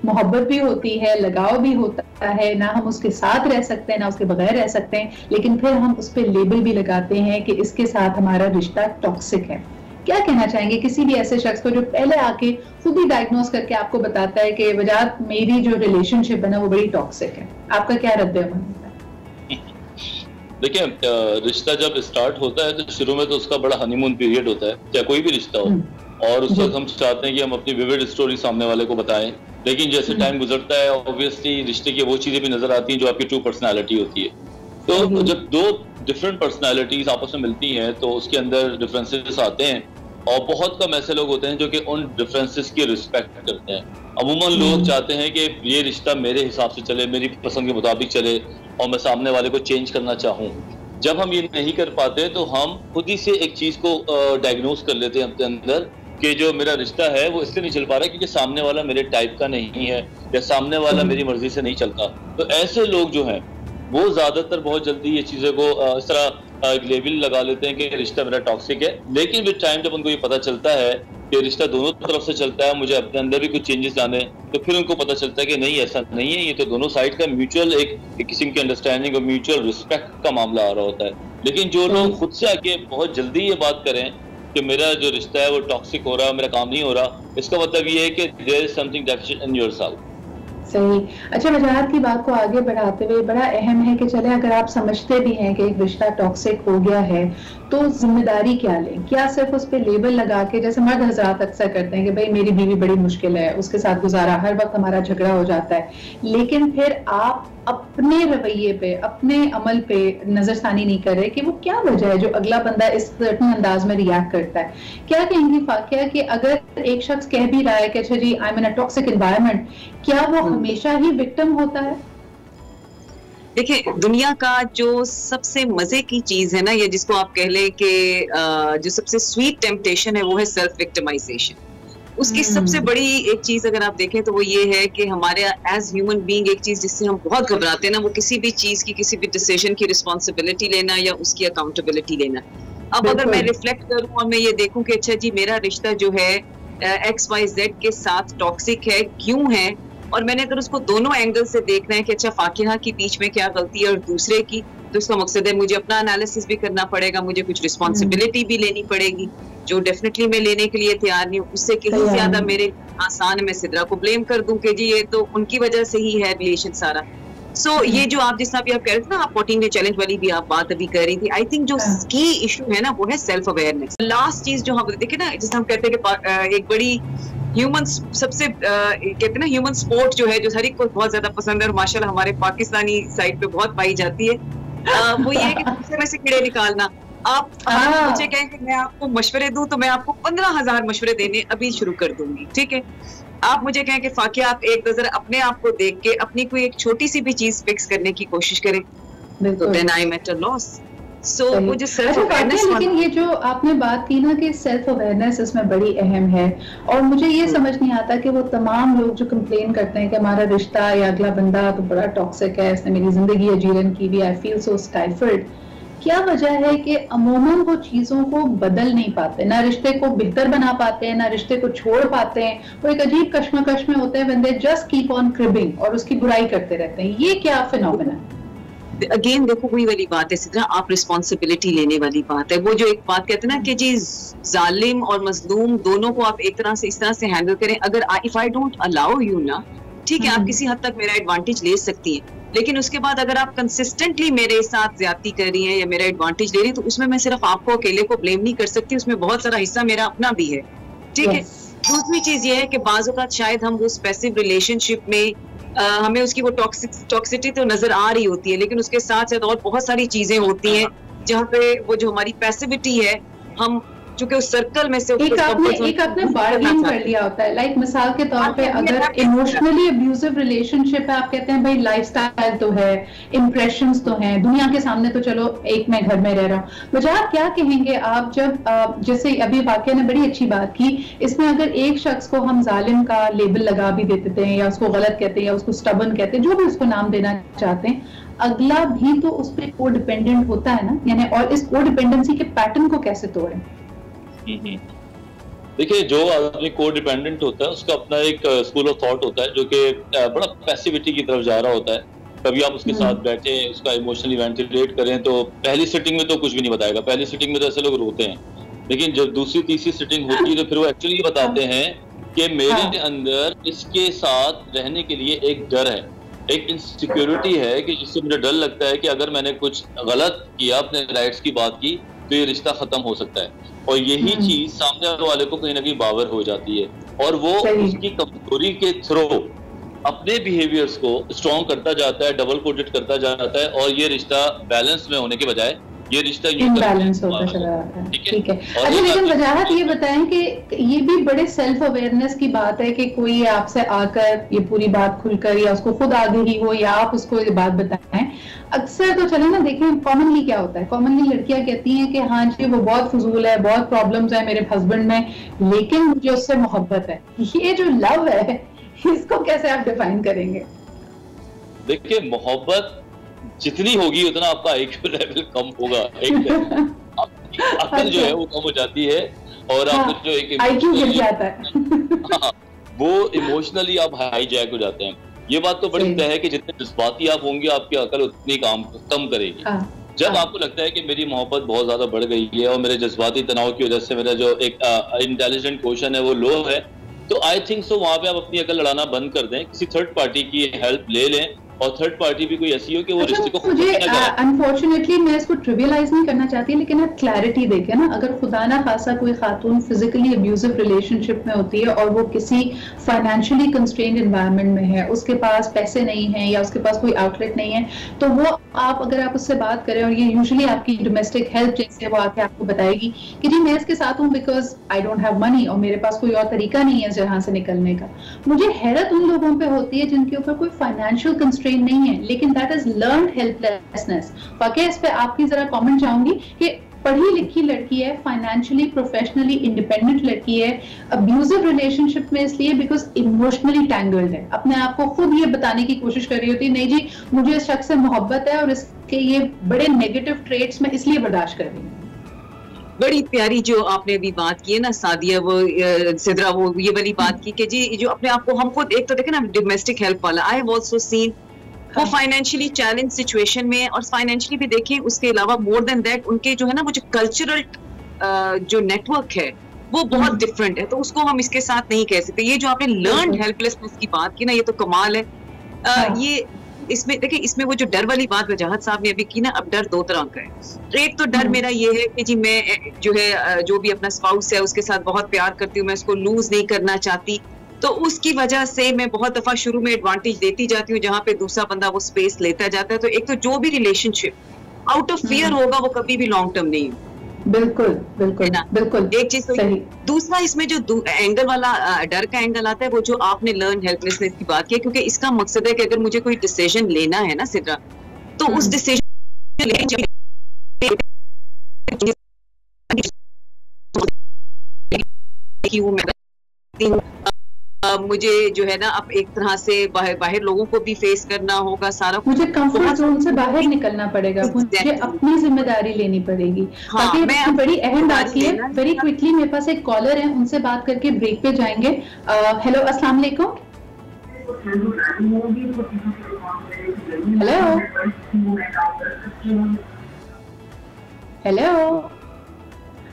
मोहब्बत भी होती है, लगाव भी होता है, ना हम उसके साथ रह सकते हैं ना उसके बगैर रह सकते हैं, लेकिन फिर हम उस पर लेबल भी लगाते हैं कि इसके साथ हमारा रिश्ता टॉक्सिक है। क्या कहना चाहेंगे किसी भी ऐसे शख्स को जो पहले आके खुद ही डायग्नोज करके आपको बताता है कि वजाहत मेरी जो रिलेशनशिप है ना वो बड़ी टॉक्सिक है, आपका क्या रद्द-ए-अमल है? देखिए, रिश्ता जब स्टार्ट होता है तो शुरू में तो उसका बड़ा हनीमून पीरियड होता है, चाहे कोई भी रिश्ता हो, और उस वक्त हम चाहते हैं कि हम अपनी विविड स्टोरी सामने वाले को बताएं। लेकिन जैसे टाइम गुजरता है, ऑब्वियसली रिश्ते की वो चीजें भी नजर आती हैं जो आपकी ट्रू पर्सनैलिटी होती है। तो जब 2 डिफरेंट पर्सनैलिटीज आपस में मिलती हैं तो उसके अंदर डिफरेंसेस आते हैं, और बहुत कम ऐसे लोग होते हैं जो कि उन डिफरेंसेस की रिस्पेक्ट करते हैं। अमूमन लोग चाहते हैं कि ये रिश्ता मेरे हिसाब से चले, मेरी पसंद के मुताबिक चले, और मैं सामने वाले को चेंज करना चाहूँ। जब हम ये नहीं कर पाते तो हम खुद ही से एक चीज को डायग्नोज कर लेते हैं अपने अंदर कि जो मेरा रिश्ता है वो इसलिए नहीं चल पा रहा क्योंकि सामने वाला मेरे टाइप का नहीं है या सामने वाला मेरी मर्जी से नहीं चलता। तो ऐसे लोग जो हैं वो ज्यादातर बहुत जल्दी ये चीजें को इस तरह एक लेबल लगा लेते हैं कि रिश्ता मेरा टॉक्सिक है। लेकिन विद टाइम जब उनको ये पता चलता है कि रिश्ता दोनों तरफ से चलता है, मुझे अपने अंदर भी कुछ चेंजेस लाने, तो फिर उनको पता चलता है कि नहीं ऐसा नहीं है, ये तो दोनों साइड का म्यूचुअल एक किसी की अंडरस्टैंडिंग और म्यूचुअल रिस्पेक्ट का मामला आ रहा होता है। लेकिन जो लोग खुद से आके बहुत जल्दी ये बात करें कि मेरा जो रिश्ता है वो टॉक्सिक हो रहा है, मेरा काम नहीं हो रहा, इसका मतलब ये है कि there is something deficient in yourself. सही। अच्छा, वजाहत की बात को आगे बढ़ाते हुए बड़ा अहम है कि चले अगर आप समझते भी हैं कि एक रिश्ता टॉक्सिक हो गया है तो जिम्मेदारी क्या लें? क्या सिर्फ उस पर लेबल लगा के, जैसे मर्द हजरात अक्सर करते हैं कि भाई मेरी बीवी बड़ी मुश्किल है, उसके साथ गुजारा, हर वक्त हमारा झगड़ा हो जाता है, लेकिन फिर आप अपने रवैये पे, अपने अमल पे नजरसानी नहीं कर रहे कि वो क्या वजह है जो अगला बंदा इस सर्टेन अंदाज में रिएक्ट करता है। क्या कहेंगी फाकिया कि अगर एक शख्स कह भी रहा है कि अच्छा जी I am in a toxic environment, क्या वो हमेशा ही विक्टिम होता है? देखिए, दुनिया का जो सबसे मजे की चीज है ना, या जिसको आप कह लें कि जो सबसे स्वीट टेम्पटेशन है वो है सेल्फ विक्टिमाइजेशन। उसकी सबसे बड़ी एक चीज अगर आप देखें तो वो ये है कि हमारे एज ह्यूमन बीइंग एक चीज जिससे हम बहुत घबराते हैं ना, वो किसी भी चीज की, किसी भी डिसीजन की रिस्पॉन्सिबिलिटी लेना या उसकी अकाउंटेबिलिटी लेना। अब अगर मैं रिफ्लेक्ट करूं और मैं ये देखूं कि अच्छा जी मेरा रिश्ता जो है XYZ के साथ टॉक्सिक है, क्यों है, और मैंने अगर उसको दोनों एंगल से देखना है कि अच्छा फाकिहा की बीच में क्या गलती है और दूसरे की, तो इसका मकसद है मुझे अपना एनालिसिस भी करना पड़ेगा, मुझे कुछ रिस्पॉन्सिबिलिटी भी लेनी पड़ेगी, जो डेफिनेटली मैं लेने के लिए तैयार नहीं हूँ। उससे कहीं ज्यादा मेरे आसान है मैं सिद्रा को ब्लेम कर दूं कि जी ये तो उनकी वजह से ही है रिलेशन सारा। सो ये जो आप जिस तरह आप कह रहे थे ना, आप 14 डे चैलेंज वाली भी आप बात अभी कर रही थी, आई थिंक जो की इशू है ना वो है सेल्फ अवेयरनेस। लास्ट चीज जो हम देखे ना, जिसे हम कहते हैं कि एक बड़ी ह्यूमन सबसे कहते हैं ना ह्यूमन स्पोर्ट जो है, जो हर एक को बहुत ज्यादा पसंद है और माशाल्लाह हमारे पाकिस्तानी साइड पे बहुत पाई जाती है, वो ये है कि दूसरे में से कीड़े निकालना। आप मुझे कहें कि मैं आपको मशवरे दूं तो मैं आपको 15,000 मशवरे देने अभी शुरू कर दूंगी, ठीक है। आप मुझे कहें कि फाकिया आप एक नजर अपने आप को देख के अपनी कोई एक छोटी सी भी चीज फिक्स करने की कोशिश करें, तो then I am at a loss. So वो जो सेल्फ अवेयरनेस, लेकिन ये जो आपने बात की ना कि सेल्फ अवेयरनेस इसमें बड़ी अहम है, और मुझे ये समझ नहीं आता कि वो तमाम लोग जो कंप्लेन करते हैं कि हमारा रिश्ता या अगला बंदा तो बड़ा टॉक्सिक है, इसने मेरी जिंदगी अजीरन की भी, आई फील सो स्टाइफर्ड, क्या वजह है कि अमूमन वो चीजों को बदल नहीं पाते, ना रिश्ते को बेहतर बना पाते हैं, ना रिश्ते को छोड़ पाते हैं, वो एक अजीब कश्मकश में होते हैं बंदे, जस्ट कीप ऑन क्रिबिंग और उसकी बुराई करते रहते हैं। ये क्या फिनोमेना है? अगेन देखो वही वाली बात है सिद्रा, आप रिस्पॉन्सिबिलिटी लेने वाली बात है। वो जो एक बात कहते हैं ना कि जी जालिम और मजलूम दोनों को आप एक तरह से इस तरह से हैंडल करें, अगर if I don't allow you ना, ठीक है, आप किसी हद तक मेरा एडवांटेज ले सकती हैं, लेकिन उसके बाद अगर आप कंसिस्टेंटली मेरे साथ ज्यादती कर रही हैं या मेरा एडवांटेज ले रही हैं, तो उसमें मैं सिर्फ आपको अकेले को ब्लेम नहीं कर सकती, उसमें बहुत सारा हिस्सा मेरा अपना भी है, ठीक है। दूसरी चीज ये है कि बाज़ औक़ात शायद हम वो पैसिव रिलेशनशिप में हमें उसकी वो टॉक्सिसिटी तो नजर आ रही होती है, लेकिन उसके साथ साथ और बहुत सारी चीजें होती हैं जहाँ पे वो जो हमारी पैसिविटी है, हम चूंकि उस सर्कल में से एक आपने बार्गेन कर लिया होता है। लाइक मिसाल के तौर पे अगर इमोशनली अब्यूजिव रिलेशनशिप है, आप कहते हैं भाई लाइफस्टाइल तो है, इम्प्रेशंस तो हैं, दुनिया के सामने तो चलो एक मैं घर में रह रहा हूँ, वजह क्या कहेंगे आप जब जैसे अभी वाकया ने बड़ी अच्छी बात की, इसमें अगर एक शख्स को हम जालिम का लेबल लगा भी देते हैं या उसको गलत कहते हैं या उसको स्टबन कहते हैं, जो भी उसको नाम देना चाहते हैं, अगला भी तो उस पर को डिपेंडेंट होता है ना, यानी और इस को डिपेंडेंसी के पैटर्न को कैसे तोड़ें? देखिए, जो आदमी को डिपेंडेंट होता है उसका अपना एक स्कूल ऑफ थॉट होता है जो कि बड़ा पैसिविटी की तरफ जा रहा होता है। कभी आप उसके साथ बैठे उसका इमोशनली वेंटिलेट करें तो पहली सिटिंग में तो कुछ भी नहीं बताएगा, पहली सिटिंग में तो ऐसे लोग रोते हैं, लेकिन जब दूसरी तीसरी सिटिंग होती है तो फिर वो एक्चुअली ये बताते हैं कि मेरे अंदर इसके साथ रहने के लिए एक डर है, एक इनसिक्योरिटी है कि जिससे मुझे डर लगता है कि अगर मैंने कुछ गलत किया, अपने राइट्स की बात की, तो ये रिश्ता खत्म हो सकता है। और यही चीज सामने वाले को कहीं ना कहीं बावर हो जाती है और वो उसकी कमजोरी के थ्रू अपने बिहेवियर्स को स्ट्रॉन्ग करता जाता है, डबल कोटेड करता जाता है, और ये रिश्ता बैलेंस में होने के बजाय ये रिश्ता इम्बैलेंस होता चला जाता है। ठीक है, अच्छा लेकिन वजाहत ये बताएं कि ये भी बड़े सेल्फ अवेयरनेस की बात है कि कोई आपसे आकर ये पूरी बात खुलकर या उसको खुद आगे ही हो या आप उसको ये बात बताएं। अक्सर तो चले ना देखें कॉमनली क्या होता है, कॉमनली लड़कियां कहती हैं कि हाँ जी वो बहुत फजूल है, बहुत प्रॉब्लम्स है मेरे हस्बैंड में, लेकिन मुझे उससे मोहब्बत है। ये जो लव है इसको कैसे आप डिफाइन करेंगे? देखिए मोहब्बत जितनी होगी उतना आपका IQ लेवल कम होगा, आपकी अकल जो है वो कम हो जाती है और आपको जो एक IQ गिर जाता है वो इमोशनली आप हाईजैक हो जाते हैं। ये बात तो बड़ी तय है कि जितने जज्बाती आप होंगे आपकी अकल उतनी कम करेगी। जब आपको लगता है कि मेरी मोहब्बत बहुत ज्यादा बढ़ गई है और मेरे जज्बाती तनाव की वजह से मेरा जो एक इंटेलिजेंट क्वेश्चन है वो लो है, तो आई थिंक सो वहां पे आप अपनी अकल लड़ाना बंद कर दें, किसी थर्ड पार्टी की हेल्प ले लें और थर्ड पार्टी भी कोई ऐसी हो कि वो रिश्ते को मुझे अनफॉर्चुनेटली मैं इसको ट्रिवियलाइज नहीं करना चाहती, लेकिन आप क्लैरिटी देखें ना, अगर खुदा ना खासा कोई खातून फिजिकली अब्यूजिव रिलेशनशिप में होती है और वो किसी फाइनेंशियली कंस्ट्रेन्ड एनवायरनमेंट में है, उसके पास पैसे नहीं है या उसके पास कोई आउटलेट नहीं है, तो वो आप अगर आप उससे बात करें और ये यूजुअली आपकी डोमेस्टिक हेल्प जैसे वो आके आपको बताएगी कि जी मैं इसके साथ हूँ because I don't have money और मेरे पास कोई और तरीका नहीं है इस जहाँ से निकलने का। मुझे हैरत उन लोगों पे होती है जिनके ऊपर कोई फाइनेंशियल कंस्ट्रेंट नहीं है, लेकिन दैट इज लर्न्ड हेल्पलेसनेस। वाकई इस पे आपकी जरा कमेंट चाहूंगी कि पढ़ी लिखी लड़की है, फाइनेंशियली प्रोफेशनली इंडिपेंडेंट लड़की है, अब्यूजिव रिलेशनशिप में इसलिए बिकॉज इमोशनली टैंगल्ड है, अपने आप को खुद ये बताने की कोशिश कर रही होती है नहीं जी मुझे इस शख्स से मोहब्बत है और इसके ये बड़े नेगेटिव ट्रेट्स में इसलिए बर्दाश्त कर रही हूँ। बड़ी प्यारी जो आपने अभी बात की है ना सादिया, वो सिद्रा, वो ये वाली बात की कि जी जो अपने आप को हमको एक तो देखे ना डोमेस्टिक हेल्प वाला, आई हैव आल्सो सीन वो फाइनेंशियली चैलेंज सिचुएशन में, और फाइनेंशियली भी देखें उसके अलावा मोर देन दैट उनके जो है ना वो जो कल्चरल जो नेटवर्क है वो बहुत डिफरेंट है, तो उसको हम इसके साथ नहीं कह सकते। ये जो आपने लर्न्ड हेल्पलेसनेस की बात की ना ये तो कमाल है। ये इसमें देखिए इसमें वो जो डर वाली बात वजाहत साहब ने अभी की ना, अब डर दो तरह का है। एक तो डर मेरा ये है कि जी मैं जो है जो भी अपना स्पाउस है उसके साथ बहुत प्यार करती हूँ, मैं उसको लूज नहीं करना चाहती, तो उसकी वजह से मैं बहुत दफा शुरू में एडवांटेज देती जाती हूँ जहां पे दूसरा बंदा वो स्पेस लेता जाता है। तो एक तो जो भी रिलेशनशिप आउट ऑफ फियर होगा वो कभी भी लॉन्ग टर्म नहीं होगा। बिल्कुल बिल्कुल बिल्कुल एक चीज तो दूसरा इसमें जो एंगल वाला डर का एंगल आता है वो जो आपने लर्न हेल्पलेसनेस की बात की, क्योंकि इसका मकसद है कि अगर मुझे कोई डिसीजन लेना है ना सिद्रा, तो उस डिसीजन मुझे जो है ना अब एक तरह से बाहर लोगों को भी फेस करना होगा, सारा मुझे कंफर्ट जोन से बाहर निकलना पड़ेगा, मुझे अपनी जिम्मेदारी लेनी पड़ेगी। हाँ, मैं बड़ी अहम बात की है। वेरी क्विकली मेरे पास एक कॉलर है, उनसे बात करके ब्रेक पे जाएंगे। हेलो अस्सलाम वालेकुम। Hello hello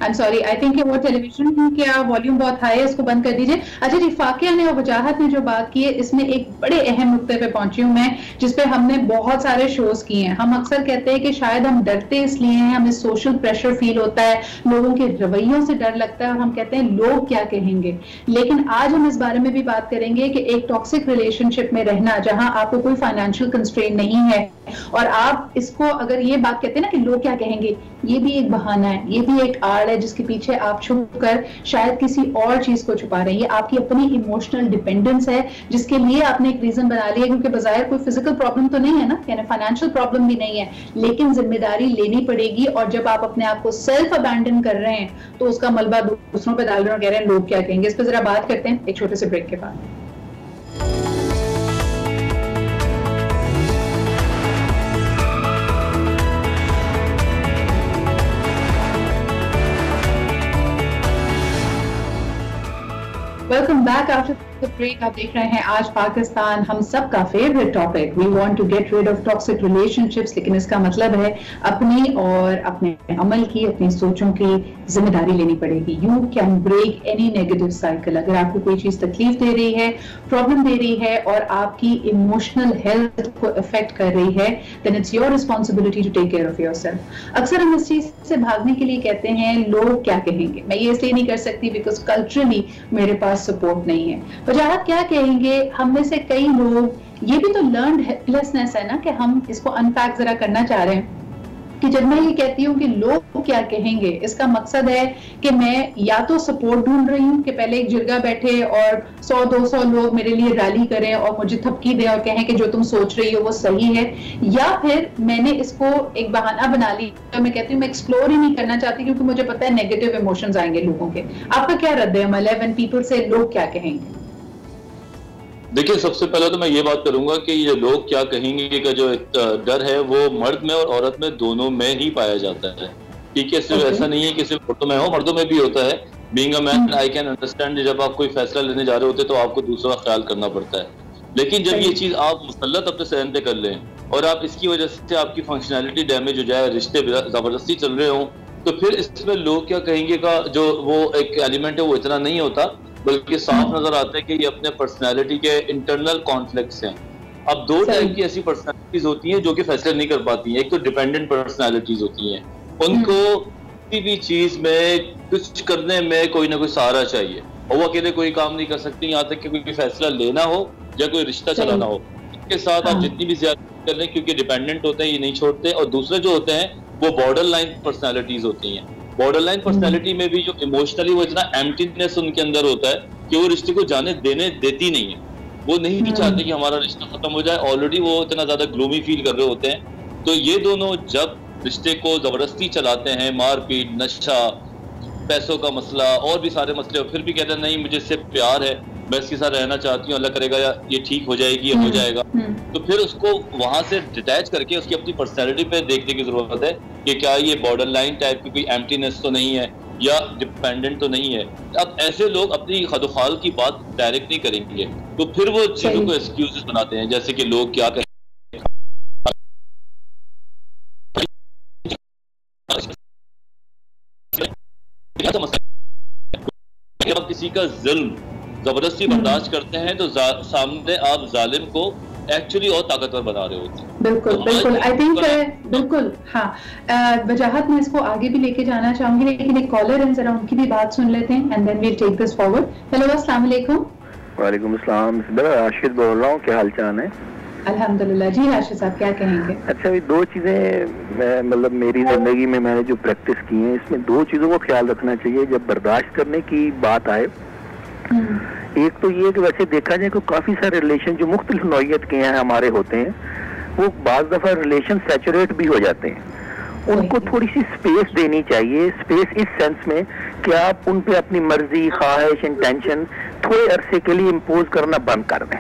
I am sorry, I think वो टेलीविजन का वॉल्यूम बहुत हाई है, इसको बंद कर दीजिए। अच्छा जी, फाकिया ने और वजाहत ने जो बात की है इसमें एक बड़े अहम नुक्ते पे पहुंची हूँ मैं, जिसपे हमने बहुत सारे शोज किए हैं। हम अक्सर कहते हैं कि शायद हम डरते इसलिए हैं, हमें सोशल प्रेशर फील होता है, लोगों के रवैयों से डर लगता है और हम कहते हैं लोग क्या कहेंगे। लेकिन आज हम इस बारे में भी बात करेंगे कि एक टॉक्सिक रिलेशनशिप में रहना जहां आपको कोई फाइनेंशियल कंस्ट्रेंट नहीं है और आप इसको अगर ये बात कहते हैं ना कि लोग क्या कहेंगे, ये भी एक बहाना है, ये भी एक आड़ है जिसके पीछे आप छुपकर शायद किसी और चीज को छुपा रहे हैं। ये आपकी अपनी इमोशनल डिपेंडेंस है जिसके लिए आपने एक रीजन बना लिया, क्योंकि बाहर कोई फिजिकल प्रॉब्लम तो नहीं है ना, यानी फाइनेंशियल प्रॉब्लम भी नहीं है, लेकिन जिम्मेदारी लेनी पड़ेगी। और जब आप अपने आप को सेल्फ अबैंडन कर रहे हैं तो उसका मलबा दूसरों पर डाल रहे हैं और कह रहे हैं लोग क्या कहेंगे। इस पर जरा बात करते हैं एक छोटे से ब्रेक के बाद। Welcome back after the break. आप देख रहे हैं आज पाकिस्तान हम सब का favourite topic, we want to get rid of toxic relationships. लेकिन इसका मतलब है अपनी और अपने अमल की, अपनी सोचों की जिम्मेदारी लेनी पड़ेगी। You can break any negative cycle. अगर आपको कोई चीज तकलीफ दे रही है, प्रॉब्लम दे रही है और आपकी इमोशनल हेल्थ को अफेक्ट कर रही है, then it's your responsibility to take care of yourself. अक्सर हम इस चीज से भागने के लिए कहते हैं लोग क्या कहेंगे, मैं ये इसलिए नहीं कर सकती बिकॉज कल्चरली मेरे पास सपोर्ट नहीं है। वजाहत क्या कहेंगे, हम में से कई लोग, ये भी तो लर्न्ड हेल्पलेसनेस है ना कि हम इसको अनपैक जरा करना चाह रहे हैं। कि जब मैं ये कहती हूँ कि लोग क्या कहेंगे, इसका मकसद है कि मैं या तो सपोर्ट ढूंढ रही हूँ कि पहले एक जिरगा बैठे और 100-200 लोग मेरे लिए रैली करें और मुझे थपकी दें और कहें कि जो तुम सोच रही हो वो सही है, या फिर मैंने इसको एक बहाना बना ली तो मैं कहती हूँ मैं एक्सप्लोर ही नहीं करना चाहती क्योंकि मुझे पता है नेगेटिव इमोशंस आएंगे लोगों के। आपका क्या रद्द अमल है व्हेन पीपल से लोग क्या कहेंगे? देखिए, सबसे पहले तो मैं ये बात करूंगा कि ये लोग क्या कहेंगे का जो एक डर है वो मर्द में और औरत में दोनों में ही पाया जाता है। ठीक है, सिर्फ ऐसा नहीं है कि सिर्फ औरतों में हो, मर्दों में भी होता है। Being a man I can understand, जब आप कोई फैसला लेने जा रहे होते तो आपको दूसरों का ख्याल करना पड़ता है, लेकिन जब ये चीज आप मुसल्लत अपने सहन पे कर लें और आप इसकी वजह से आपकी फंक्शनैलिटी डैमेज हो जाए, रिश्ते जबरदस्ती चल रहे हों, तो फिर इसमें लोग क्या कहेंगे का जो वो एक एलिमेंट है वो इतना नहीं होता, बल्कि साफ नजर आता है कि ये अपने पर्सनैलिटी के इंटरनल कॉन्फ्लिक्ट्स हैं। अब दो टाइप की ऐसी पर्सनैलिटीज होती हैं जो कि फैसले नहीं कर पाती हैं। एक तो डिपेंडेंट पर्सनैलिटीज होती हैं, उनको किसी भी चीज में कुछ करने में कोई ना कोई सहारा चाहिए और वो अकेले कोई काम नहीं कर सकती, यहाँ तक कि कोई फैसला लेना हो या कोई रिश्ता चलाना हो, इसके साथ आप जितनी भी ज्यादा कर लें, क्योंकि डिपेंडेंट होते हैं, ये नहीं छोड़ते। और दूसरे जो होते हैं वो बॉर्डर लाइन पर्सनैलिटीज होती हैं। बॉर्डर लाइन पर्सनैलिटी में भी जो इमोशनली वो इतना एम्प्टीनेस उनके अंदर होता है कि वो रिश्ते को जाने देने देती नहीं है, वो नहीं चाहते कि हमारा रिश्ता खत्म हो जाए, ऑलरेडी वो इतना ज्यादा ग्लूमी फील कर रहे होते हैं। तो ये दोनों जब रिश्ते को जबरदस्ती चलाते हैं, मारपीट, नशा, पैसों का मसला और भी सारे मसले, और फिर भी कहते हैं नहीं मुझे इससे प्यार है, मैं इसके साथ रहना चाहती हूँ, अल्लाह करेगा या ये ठीक हो जाएगी, ये हो जाएगा, तो फिर उसको वहां से डिटैच करके उसकी अपनी पर्सनैलिटी पे देखने की जरूरत है कि क्या ये बॉर्डर लाइन टाइप की कोई एम्प्टीनेस तो नहीं है या डिपेंडेंट तो नहीं है। अब ऐसे लोग अपनी खदोखाल की बात डायरेक्ट नहीं करेंगे, तो फिर वो चीजों को एक्सक्यूजेस बनाते हैं, जैसे कि लोग क्या कहें, आप किसी का जुल्म जबरदस्ती बर्दाश्त करते हैं तो सामने आप जालिम को एक्चुअली और ताकतवर बना रहे होते हैं। बिल्कुल तो बिल्कुल, आई थिंक बिल्कुल हाँ, वजाहत में इसको आगे भी लेके जाना चाहूंगी, लेकिन एक कॉलर है, जरा उनकी भी बात सुन लेते हैं and then we'll take this forward. Hello, अस्सलाम वालेकुम। वालेकुम अस्सलाम, राशिद बोल रहा हूँ, क्या हाल चाल है? अल्हम्दुलिल्लाह जी। राशिद साहब क्या कहेंगे? अच्छा, ये दो चीजें मतलब मेरी जिंदगी में मैंने जो प्रैक्टिस की है, इसमें दो चीजों को ख्याल रखना चाहिए जब बर्दाश्त करने की बात आए। एक तो ये कि वैसे देखा जाए तो काफी सारे रिलेशन जो मुख्तलिफ नौइयत के हैं हमारे होते हैं, वो बाज दफा रिलेशन सैचुरेट भी हो जाते हैं, उनको थोड़ी सी स्पेस देनी चाहिए। स्पेस इस सेंस में कि आप उन पे अपनी मर्जी, ख्वाहिश, इंटेंशन थोड़े अरसे के लिए इम्पोज करना बंद कर दें,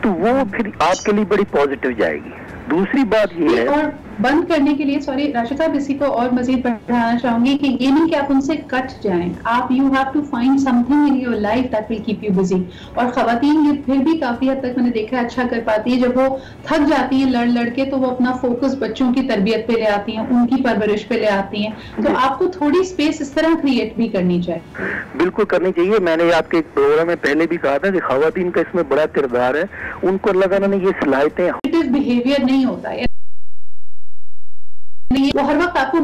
तो वो फिर आपके लिए बड़ी पॉजिटिव जाएगी। दूसरी बात ये है, और बंद करने के लिए, सॉरी राशिद साहब, इसी को और मजीद बढ़ाना चाहूंगी कि ये नहीं कि आप उनसे कट जाएं, आप you have to find something in your life that will keep you busy. और खवातीन ये फिर भी काफी हद तक मैंने देखा अच्छा कर पाती है, जब वो थक जाती है लड़ लड़ के तो वो अपना फोकस बच्चों की तरबियत पे ले आती हैं, उनकी परवरिश पे ले आती हैं। तो आपको थोड़ी स्पेस इस तरह क्रिएट भी करनी चाहिए। बिल्कुल करनी चाहिए। मैंने आपके एक प्रोग्राम में पहले भी कहा था कि खवातीन का इसमें बड़ा किरदार है, उनको अल्लाह ताला ने ये सलाहियतें, बिहेवियर नहीं होता है वो हर वक्त आपको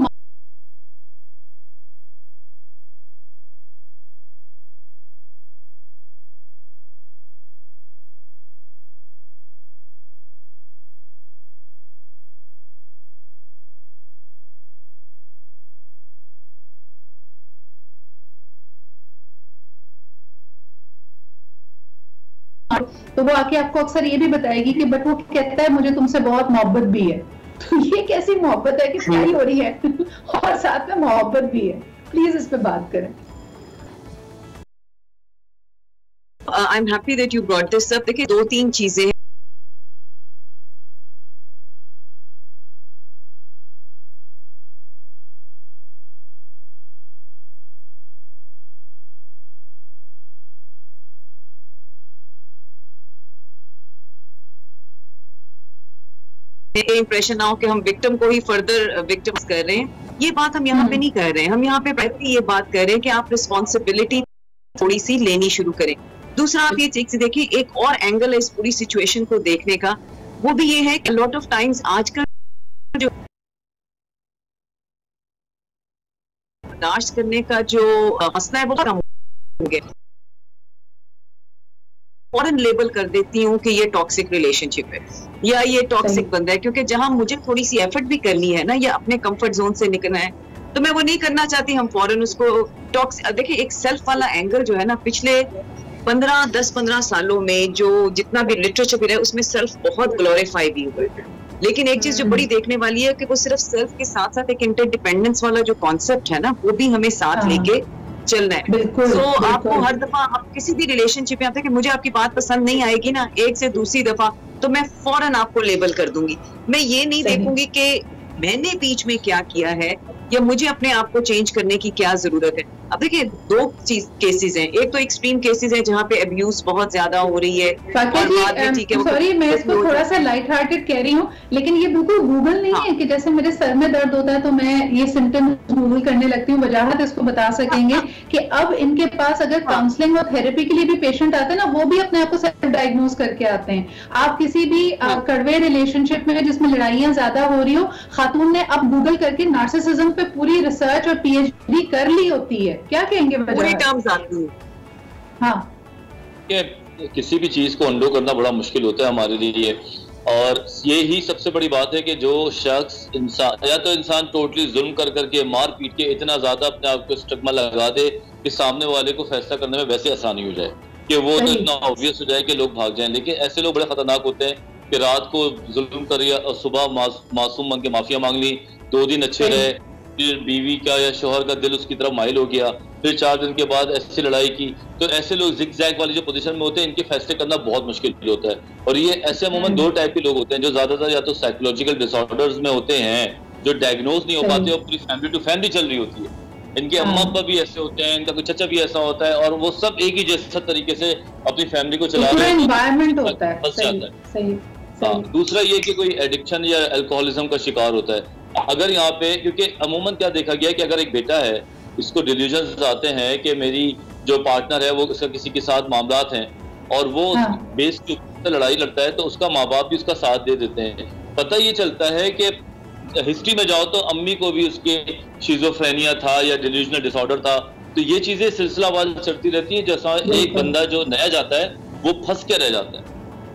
तो वो आके आपको अक्सर ये भी बताएगी कि बट वो कहता है मुझे तुमसे बहुत मोहब्बत भी है। तो ये कैसी मोहब्बत है कि प्यारी हो रही है और साथ में मोहब्बत भी है? प्लीज इस पे बात करें। I am happy that you brought this up. देखिए, दो तीन चीजें हैं। इंप्रेशन ना हो कि हम विक्टिम को ही फर्दर विक्टिम्स कर रहे हैं, ये बात हम यहाँ पे नहीं कर रहे हैं। हम यहाँ पे ये बात कर रहे हैं कि आप रिस्पॉन्सिबिलिटी थोड़ी सी लेनी शुरू करें। दूसरा, आप ये चीज देखिए, एक और एंगल है इस पूरी सिचुएशन को देखने का, वो भी ये है कि लॉट ऑफ टाइम्स आजकल जो बर्दाश्त करने का जो मसला है वो कम हो गया। फौरन लेबल कर देती हूँ कि ये टॉक्सिक रिलेशनशिप है या ये टॉक्सिक बंदा है, क्योंकि जहां मुझे थोड़ी सी एफर्ट भी करनी है ना या अपने कंफर्ट जोन से निकलना है तो मैं वो नहीं करना चाहती, हम फौरन उसको टॉक्सिक। देखिए एक सेल्फ वाला एंगर जो है ना, पिछले 10-15 सालों में जो जितना भी लिटरेचर भी रहा है उसमें सेल्फ बहुत ग्लोरीफाई भी हुआ है, लेकिन एक चीज जो बड़ी देखने वाली है कि वो सिर्फ सेल्फ के साथ साथ एक इंटरडिपेंडेंस वाला जो कॉन्सेप्ट है ना वो भी हमें साथ लेके चलना है। तो आपको हर दफा आप किसी भी रिलेशनशिप में आते हैं कि मुझे आपकी बात पसंद नहीं आएगी ना एक से दूसरी दफा, तो मैं फौरन आपको लेबल कर दूंगी। मैं ये नहीं देखूंगी कि मैंने बीच में क्या किया है या मुझे अपने आप को चेंज करने की क्या जरूरत है। अब देखिए दो केसेस हैं, एक तो एक्सट्रीम केसेस है जहाँ पे अब्यूज बहुत ज्यादा हो रही है। सॉरी मैं इसको थोड़ा सा लाइट हार्टेड कह रही हूँ, लेकिन ये बिल्कुल गूगल नहीं है कि जैसे मेरे सर में दर्द होता है तो मैं ये सिम्टम्स गूगल करने लगती हूँ। वजाहत इसको बता सकेंगे कि अब इनके पास अगर काउंसलिंग और थेरेपी के लिए भी पेशेंट आते हैं ना, वो भी अपने आप को सेल्फ डायग्नोज करके आते हैं। आप किसी भी कड़वे रिलेशनशिप में जिसमें लड़ाइयां ज्यादा हो रही हो, खातून ने अब गूगल करके नार्सिसिज्म पे पूरी रिसर्च और पीएचडी कर ली होती है। क्या कहेंगे पूरी टर्म्स आती है। हाँ, किसी भी चीज को अंडो करना बड़ा मुश्किल होता है हमारे लिए, और ये ही सबसे बड़ी बात है कि जो शख्स इंसान या तो इंसान टोटली जुल्म कर करके मार पीट के इतना ज्यादा अपने आप को स्टिग्मा लगा दे कि सामने वाले को फैसला करने में वैसे आसानी हो जाए कि वो तो इतना ऑब्वियस हो जाए कि लोग भाग जाएं। लेकिन ऐसे लोग बड़े खतरनाक होते हैं कि रात को जुल्म कर लिया और सुबह मासूम मन के माफिया मांग ली, 2 दिन अच्छे रहे, फिर बीवी का या शोहर का दिल उसकी तरफ माइल हो गया, फिर 4 दिन के बाद ऐसी लड़ाई की। तो ऐसे लोग जिग जैग वाली जो पोजीशन में होते हैं इनके फैसले करना बहुत मुश्किल होता है। और ये ऐसे अमूमन 2 टाइप के लोग होते हैं जो ज्यादातर या तो साइकोलॉजिकल डिसऑर्डर्स में होते हैं जो डायग्नोज नहीं हो पाते और पूरी फैमिली टू फैमिली चल रही होती है। इनके अम्मा अब्बा भी ऐसे होते हैं, इनका कोई चचा भी ऐसा होता है और वो सब एक ही जैसा तरीके से अपनी फैमिली को चला रहे हैं। दूसरा ये कि कोई एडिक्शन या अल्कोहलिज्म का शिकार होता है। अगर यहाँ पे क्योंकि अमूमन क्या देखा गया कि अगर एक बेटा है इसको डिल्यूजन्स आते हैं कि मेरी जो पार्टनर है वो इसका किसी के साथ मामलात हैं और वो बेस के ऊपर लड़ाई लड़ता है तो उसका माँ बाप भी उसका साथ दे देते हैं। पता ये चलता है कि हिस्ट्री में जाओ तो अम्मी को भी उसके शिज़ोफ्रेनिया था या डिल्यूजनल डिसऑर्डर था। तो ये चीजें सिलसिलावार चलती रहती है, जैसा एक बंदा जो नया जाता है वो फंस के रह जाता है।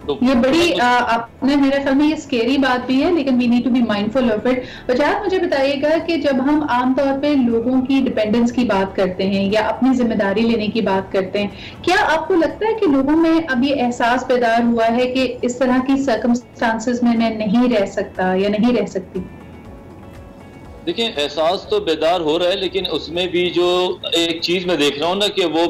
तो ये बड़ी आपने मेरे ख्याल में ये स्केरी बात भी है, लेकिन we need to be mindful of it. Wajahat मुझे बताइएगा कि जब हम आमतौर पे लोगों की डिपेंडेंस की बात करते हैं या अपनी जिम्मेदारी लेने की बात करते हैं, क्या आपको लगता है कि लोगों में अब ये एहसास पैदा हुआ है कि इस तरह की सर्कमस्टांसेस में मैं नहीं रह सकता या नहीं रह सकती? देखिए एहसास तो बेदार हो रहा है, लेकिन उसमें भी जो एक चीज मैं देख रहा हूँ ना कि वो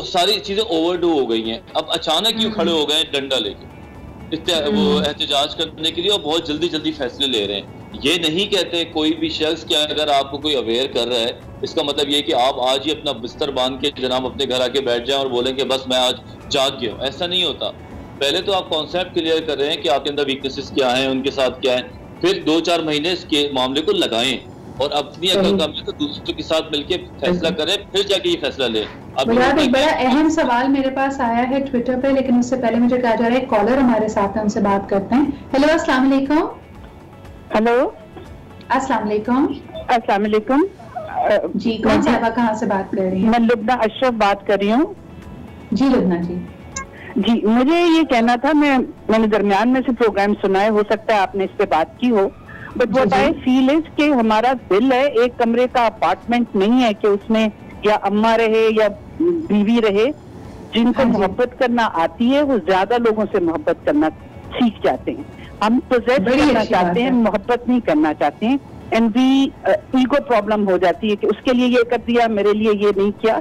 सारी चीजें ओवरडू हो गई हैं। अब अचानक क्यों खड़े हो गए डंडा लेके वो एहतजाज करने के लिए और बहुत जल्दी जल्दी फैसले ले रहे हैं। ये नहीं कहते कोई भी शख्स कि अगर आपको कोई अवेयर कर रहा है इसका मतलब ये कि आप आज ही अपना बिस्तर बांध के जनाब अपने घर आके बैठ जाएं और बोलें कि बस मैं आज जाग गया हूं। ऐसा नहीं होता। पहले तो आप कॉन्सेप्ट क्लियर कर रहे हैं कि आपके अंदर वीकनेसेस क्या हैं, उनके साथ क्या है, फिर 2-4 महीने इसके मामले को लगाएं और अपनी अकल का तो दूसरों के साथ मिलकर फैसला करें, फिर जाके ये फैसला लें। अब एक बड़ा अहम सवाल मेरे पास आया है ट्विटर पे, लेकिन उससे पहले मुझे कहा जा रहा है कॉलर हमारे साथ है, उनसे बात करते हैं। हेलो अस्सलाम वालेकुम। हेलो अस्सलाम वालेकुम। अस्सलाम वालेकुम जी, कौन सी आप कहाँ से बात कर रही हैं? मैं लुबना अशरफ बात कर रही हूँ। जी लुबना जी। जी मुझे ये कहना था, मैंने दरमियान में से प्रोग्राम सुना है, हो सकता है आपने इस पे बात की हो, but what I feel is कि हमारा दिल है, एक कमरे का अपार्टमेंट नहीं है कि उसमें या अम्मा रहे या बीवी रहे। जिनको मोहब्बत करना आती है वो ज्यादा लोगों से मोहब्बत करना सीख जाते हैं। हम पोजेस करना चाहते हैं, मोहब्बत नहीं करना चाहते हैं, एंड वी ईगो प्रॉब्लम हो जाती है कि उसके लिए ये कर दिया, मेरे लिए ये नहीं किया।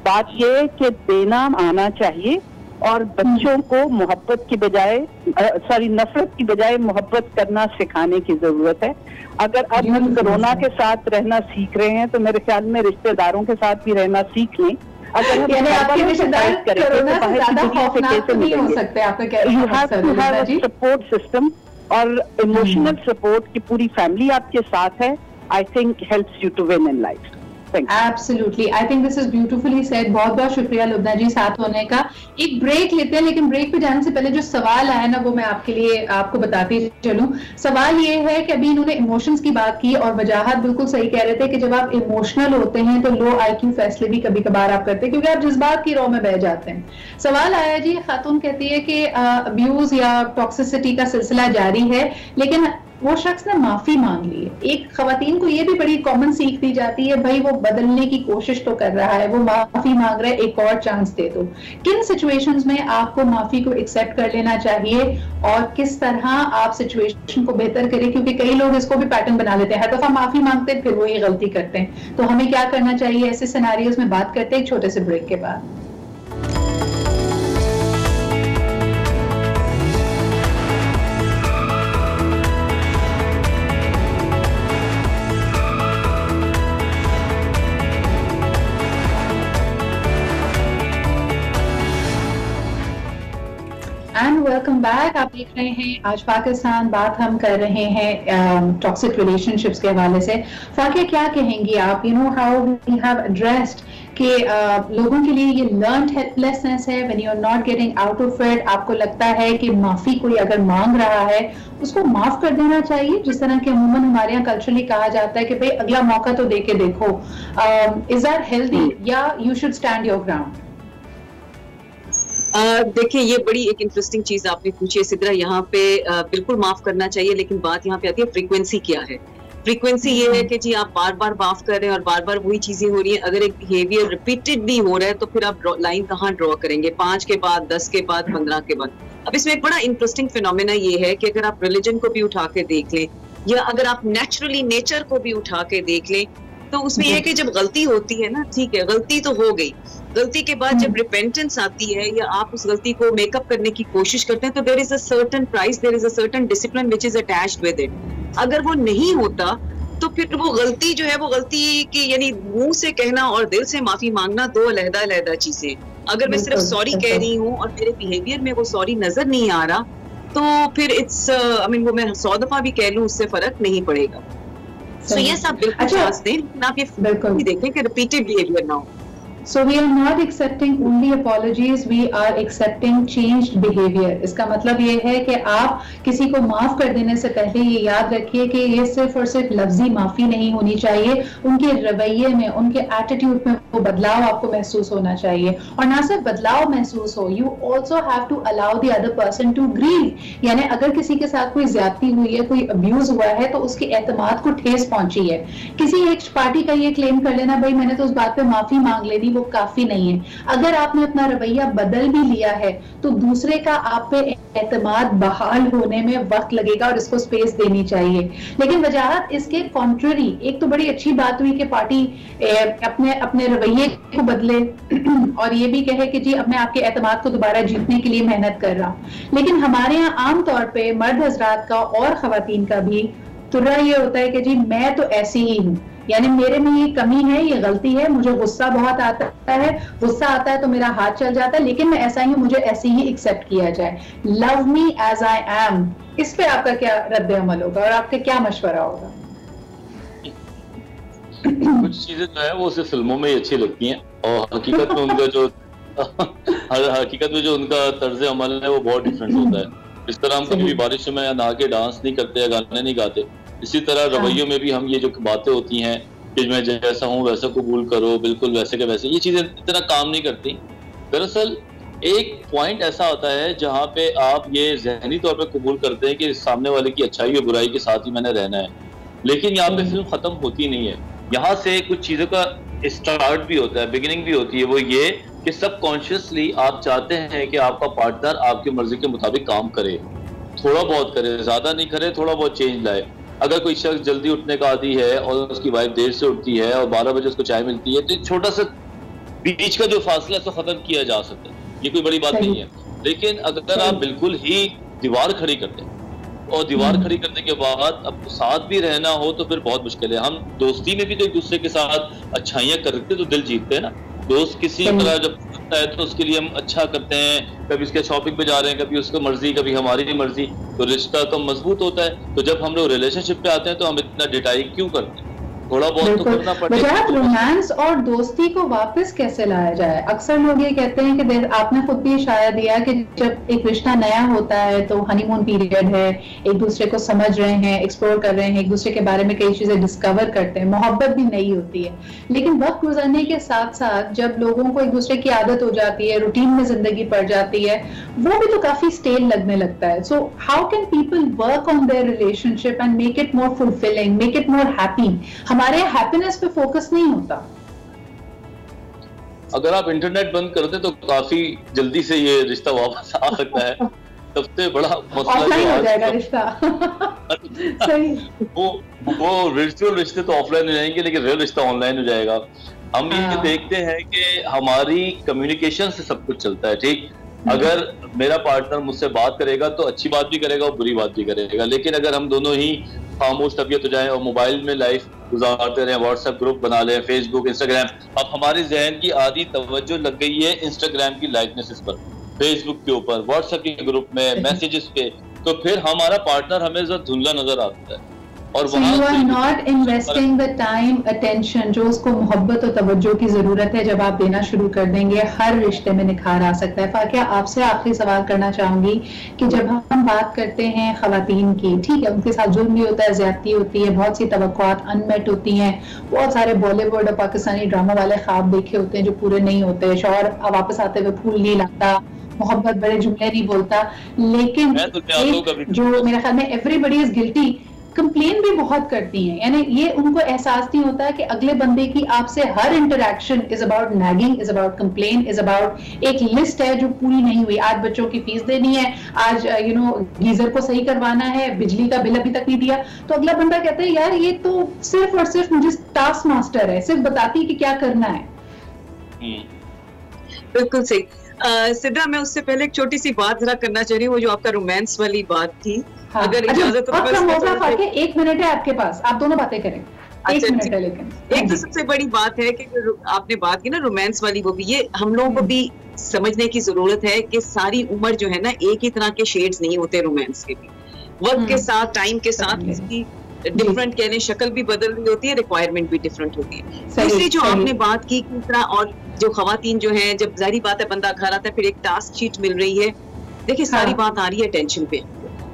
बात ये है कि देना आना चाहिए और बच्चों को मोहब्बत की बजाय नफरत की बजाय मोहब्बत करना सिखाने की जरूरत है। अगर अब हम कोरोना के साथ रहना सीख रहे हैं तो मेरे ख्याल में रिश्तेदारों के साथ भी रहना सीख लें। अगर हम आपके रिश्तेदार कोरोना से ज्यादा खौफनाक नहीं हो सकते, आपका क्या you have to have a support system और इमोशनल सपोर्ट की पूरी फैमिली आपके साथ है। I think helps you to win in life. Absolutely, I think this is beautifully said. बहुत बहुत शुक्रिया लुब्ना जी साथ होने का। एक ब्रेक लेते हैं, लेकिन ब्रेक पे जाने से पहले जो सवाल आया ना वो मैं आपके लिए आपको बताती चलूं। सवाल ये है कि अभी इन्होंने इमोशंस की बात की और वजाहत बिल्कुल सही कह रहे थे कि जब आप इमोशनल होते हैं तो लो IQ फैसले भी कभी कभार आप करते हैं क्योंकि आप जज्बात की रौ में बह जाते हैं। सवाल आया जी, खातून कहती है कि अब्यूज या टॉक्सिसिटी का सिलसिला जारी है लेकिन वो शख्स ने माफी मांग ली है। एक खवातीन को ये भी बड़ी कॉमन सीख दी जाती है, भाई वो बदलने की कोशिश तो कर रहा है, वो माफी मांग रहा है, एक और चांस दे दो। किन सिचुएशंस में आपको माफी को एक्सेप्ट कर लेना चाहिए और किस तरह आप सिचुएशन को बेहतर करें, क्योंकि कई लोग इसको भी पैटर्न बना लेते हैं, हर दफा माफी मांगते हैं फिर वो ये गलती करते हैं। तो हमें क्या करना चाहिए ऐसे सिनेरियोज में? बात करते हैं एक छोटे से ब्रेक के बाद। And welcome back. आप देख रहे हैं आज पाकिस्तान बात। हम कर रहे हैं टॉक्सिक रिलेशनशिप्स के हवाले से। फाकिया, क्या कहेंगी आप? You know how we have addressed कि लोगों के लिए ये लर्न्ड हेल्पलेसनेस है when you are not getting out of it. आपको लगता है कि माफी कोई अगर मांग रहा है उसको माफ कर देना चाहिए, जिस तरह के अमूमन हमारे यहाँ कल्चरली कहा जाता है कि भाई अगला मौका तो दे के देखो। इज दैट हेल्दी या you should stand your ground? देखिए, ये बड़ी एक इंटरेस्टिंग चीज आपने पूछी है सिद्रा। यहाँ पे बिल्कुल माफ करना चाहिए, लेकिन बात यहाँ पे आती है फ्रीक्वेंसी क्या है। फ्रीक्वेंसी ये है कि जी आप बार बार माफ कर रहे हैं और बार बार वही चीजें हो रही हैं। अगर एक बिहेवियर रिपीटेडली हो रहा है तो फिर आप लाइन कहाँ ड्रॉ करेंगे? 5 के बाद, 10 के बाद, 15 के बाद? अब इसमें एक बड़ा इंटरेस्टिंग फिनोमेना ये है कि अगर आप रिलीजन को भी उठा के देख लें या अगर आप नेचुरली नेचर को भी उठा के देख लें तो उसमें यह है कि जब गलती होती है ना, ठीक है, गलती तो हो गई, गलती के बाद जब रिपेंटेंस आती है या आप उस गलती को मेकअप करने की कोशिश करते हैं तो there is a certain price, there is a certain discipline which is attached with it. अगर वो नहीं होता तो फिर वो गलती जो है वो गलती की, यानी मुंह से कहना और दिल से माफी मांगना दो अलग-अलग चीजें। अगर मैं सिर्फ सॉरी कह रही हूँ और मेरे बिहेवियर में वो सॉरी नजर नहीं आ रहा तो फिर इट्स आई मीन वो मैं 100 दफा भी कह लूँ उससे फर्क नहीं पड़ेगा। So yes, आप बिल्कुल चांस दें, लेकिन आप ये देखें कि रिपीटेड बिहेवियर ना हो। So we are not accepting only apologies, we are accepting changed behavior. इसका मतलब ये है कि आप किसी को माफ कर देने से पहले ये याद रखिए कि ये सिर्फ और सिर्फ लफ्जी माफी नहीं होनी चाहिए, उनके रवैये में, उनके एटीट्यूड में वो बदलाव आपको महसूस होना चाहिए। और ना सिर्फ बदलाव महसूस हो, you also have to allow the other person to grieve। यानी अगर किसी के साथ कोई ज्यादती हुई है, कोई अब्यूज हुआ है तो उसके एतमाद को ठेस पहुंची है। किसी एक पार्टी का ये क्लेम कर लेना भाई मैंने तो उस बात पे माफी मांग लेनी, वो काफी नहीं है। अगर आपने अपना रवैया बदल भी लिया है तो दूसरे का आप पे एतमाद बहाल होने में वक्त लगेगा और इसको स्पेस देनी चाहिए। लेकिन वजाहत इसके कॉन्ट्ररी, एक तो बड़ी अच्छी बात हुई कि पार्टी अपने रवैये को बदले और ये भी कहे कि जी अब मैं आपके एतमाद को दोबारा जीतने के लिए मेहनत कर रहा हूं। लेकिन हमारे यहाँ आमतौर पे मर्द हजरात का और खवातीन का भी तुर्रा ये होता है कि जी मैं तो ऐसी ही हूँ, यानी मेरे में ये कमी है, ये गलती है, मुझे गुस्सा बहुत आता है, गुस्सा आता है तो मेरा हाथ चल जाता है, लेकिन मैं ऐसा ही हूँ, मुझे ऐसे ही एक्सेप्ट किया जाए। Love me as I am, इस पे आपका क्या रद्द अमल होगा और आपका क्या मशवरा होगा? कुछ चीजें जो है वो सिर्फ फिल्मों में ही अच्छी लगती हैं और हकीकत में उनका जो उनका तर्ज अमल है वो बहुत डिफरेंट होता है। इस तरह हम कभी भी बारिश में नहा के डांस नहीं करते या गाने नहीं गाते, इसी तरह रवैयों में भी हम ये जो बातें होती हैं कि मैं जैसा हूँ वैसा कबूल करो, बिल्कुल वैसे के वैसे, ये चीजें इतना काम नहीं करती। दरअसल एक पॉइंट ऐसा होता है जहाँ पे आप ये जहनी तौर पे कबूल करते हैं कि सामने वाले की अच्छाई और बुराई के साथ ही मैंने रहना है, लेकिन यहाँ पे फिल्म खत्म होती नहीं है। यहाँ से कुछ चीजों का स्टार्ट भी होता है, बिगिनिंग भी होती है। वो ये कि सबकॉन्शियसली आप चाहते हैं कि आपका पार्टनर आपकी मर्जी के मुताबिक काम करे, थोड़ा बहुत करे, ज्यादा नहीं करे, थोड़ा बहुत चेंज लाए। अगर कोई शख्स जल्दी उठने का आदी है और उसकी वाइफ देर से उठती है और 12 बजे उसको चाय मिलती है, तो एक छोटा सा बीच का जो फासला है उसको खत्म किया जा सकता है, ये कोई बड़ी बात नहीं है। लेकिन अगर आप बिल्कुल ही दीवार खड़ी करते हैं और दीवार खड़ी करने के बाद अब साथ भी रहना हो तो फिर बहुत मुश्किल है। हम दोस्ती में भी तो एक दूसरे के साथ अच्छाइयाँ करते तो दिल जीतते हैं ना। दोस्त किसी तरह जब है तो उसके लिए हम अच्छा करते हैं, कभी उसके शॉपिंग पे जा रहे हैं, कभी उसकी मर्जी, कभी हमारी मर्जी, तो रिश्ता कम मजबूत होता है। तो जब हम लोग रिलेशनशिप पे आते हैं तो हम इतना डिटाई क्यों करते हैं? थोड़ा बहुत तो करना पड़ेगा। रोमांस और दोस्ती को वापस कैसे लाया जाए? अक्सर लोग ये कहते हैं कि आपने खुद भी इशारा दिया कि जब एक रिश्ता नया होता है तो हनीमून पीरियड है, एक दूसरे को समझ रहे हैं, एक्सप्लोर कर रहे हैं, एक दूसरे के बारे में कई चीजें डिस्कवर करते हैं, मोहब्बत भी नई होती है। लेकिन वक्त गुजरने के साथ साथ जब लोगों को एक दूसरे की आदत हो जाती है, रूटीन में जिंदगी पड़ जाती है, वो भी तो काफी स्टेल लगने लगता है। So how can people work on their relationship and make it more fulfilling, make it more happy? हमारे हैप्पीनेस पे फोकस नहीं होता। अगर आप इंटरनेट बंद कर दें तो काफी जल्दी से ये रिश्ता वापस आ सकता है। सबसे बड़ा मसला जो हो जाएगा रिश्ता सही। वो वर्चुअल रिश्ते तो ऑफलाइन हो जाएंगे, लेकिन रियल रिश्ता ऑनलाइन हो जाएगा। हम ये देखते हैं कि हमारी कम्युनिकेशन से सब कुछ चलता है, ठीक। अगर मेरा पार्टनर मुझसे बात करेगा तो अच्छी बात भी करेगा और बुरी बात भी करेगा, लेकिन अगर हम दोनों ही खामोश तबीयत हो जाए और मोबाइल में लाइफ गुजारते रहे, व्हाट्सएप ग्रुप बना लें, फेसबुक, इंस्टाग्राम, अब हमारे जहन की आधी तवज्जो लग गई है इंस्टाग्राम की लाइकनेसेस पर, फेसबुक के ऊपर, व्हाट्सएप के ग्रुप में, मैसेजेस पे, तो फिर हमारा पार्टनर हमें जरा धुंधला नजर आता है। और so you are not investing the time, attention जो उसको मोहब्बत और तवज्जो की जरूरत है, जब आप देना शुरू कर देंगे हर रिश्ते में निखार आ सकता है। फाकिया, आपसे आखिरी सवाल करना चाहूंगी कि जब हम बात करते हैं खवातीन की, ठीक है, उनके साथ जुल्म भी होता है, ज्यादती होती है, बहुत सी तवक्कुआत अनमेट होती हैं, बहुत सारे बॉलीवुड और पाकिस्तानी ड्रामा वाले ख्वाब देखे होते हैं जो पूरे नहीं होते, शौहर वापस आते हुए फूल नहीं लाता, मोहब्बत बड़े जुमले नहीं बोलता, लेकिन जो मेरे ख्याल में एवरीबडी इज गिल्टी, कंप्लेन भी बहुत करती हैं। यानी ये उनको एहसास नहीं होता है कि अगले बंदे की आपसे हर interaction is about nagging, is about complain, is about एक लिस्ट है जो पूरी नहीं हुई। आज बच्चों की फीस देनी है, आज गीजर को सही करवाना है, बिजली का बिल अभी तक नहीं दिया, तो अगला बंदा कहता है यार ये तो सिर्फ और सिर्फ मुझे टास्क मास्टर है, सिर्फ बताती है कि क्या करना है। बिल्कुल सही। सिद्रा, मैं उससे पहले एक छोटी सी बात जरा करना चाह रही हूँ, वो जो आपका रोमांस वाली बात थी। हाँ, अगर इजाजत हो तो 1 मिनट है आपके पास, आप दोनों बातें करें। एक मिनट है, लेकिन एक तो सबसे बड़ी बात है कि आपने बात की ना रोमांस वाली, वो भी ये हम लोगों को भी समझने की जरूरत है कि सारी उम्र जो है ना एक ही तरह के शेड्स नहीं होते रोमांस के भी। वक्त के साथ, टाइम के साथ इसकी डिफरेंट कहने शक्ल भी बदल रही होती है, रिक्वायरमेंट भी डिफरेंट होती है। दूसरी जो आपने बात की किस तरह, और जो खवातीन जो है, जब जाहिर बात है बंदा घर आता है फिर एक टास्क शीट मिल रही है, देखिए सारी बात आ रही है टेंशन पे,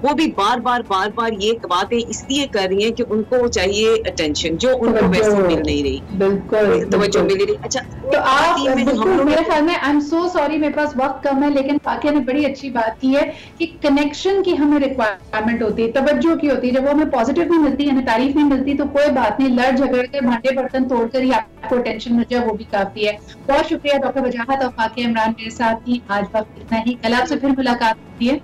वो भी बार बार ये बातें इसलिए कर रही हैं कि उनको चाहिए अटेंशन जो उनको वैसे मिल नहीं रही, बिल्कुल तवज्जो मिल रही। अच्छा, तो आप मेरे ख्याल में, आई एम सो सॉरी मेरे पास वक्त कम है, लेकिन फाकिया ने बड़ी अच्छी बात की है कि कनेक्शन की हमें रिक्वायरमेंट होती है, तवज्जो की होती है। जब वो हमें पॉजिटिव नहीं मिलती, हमें तारीफ नहीं मिलती, तो कोई बात नहीं, लड़ झगड़ के भांडे बर्तन तोड़कर ही आपको अटेंशन मिल जाए, वो भी काफी है। बहुत शुक्रिया डॉक्टर वजाहत और फाकिया इमरान मेरे साथ थी। आज वक्त इतना ही, कल आपसे फिर मुलाकात होती है।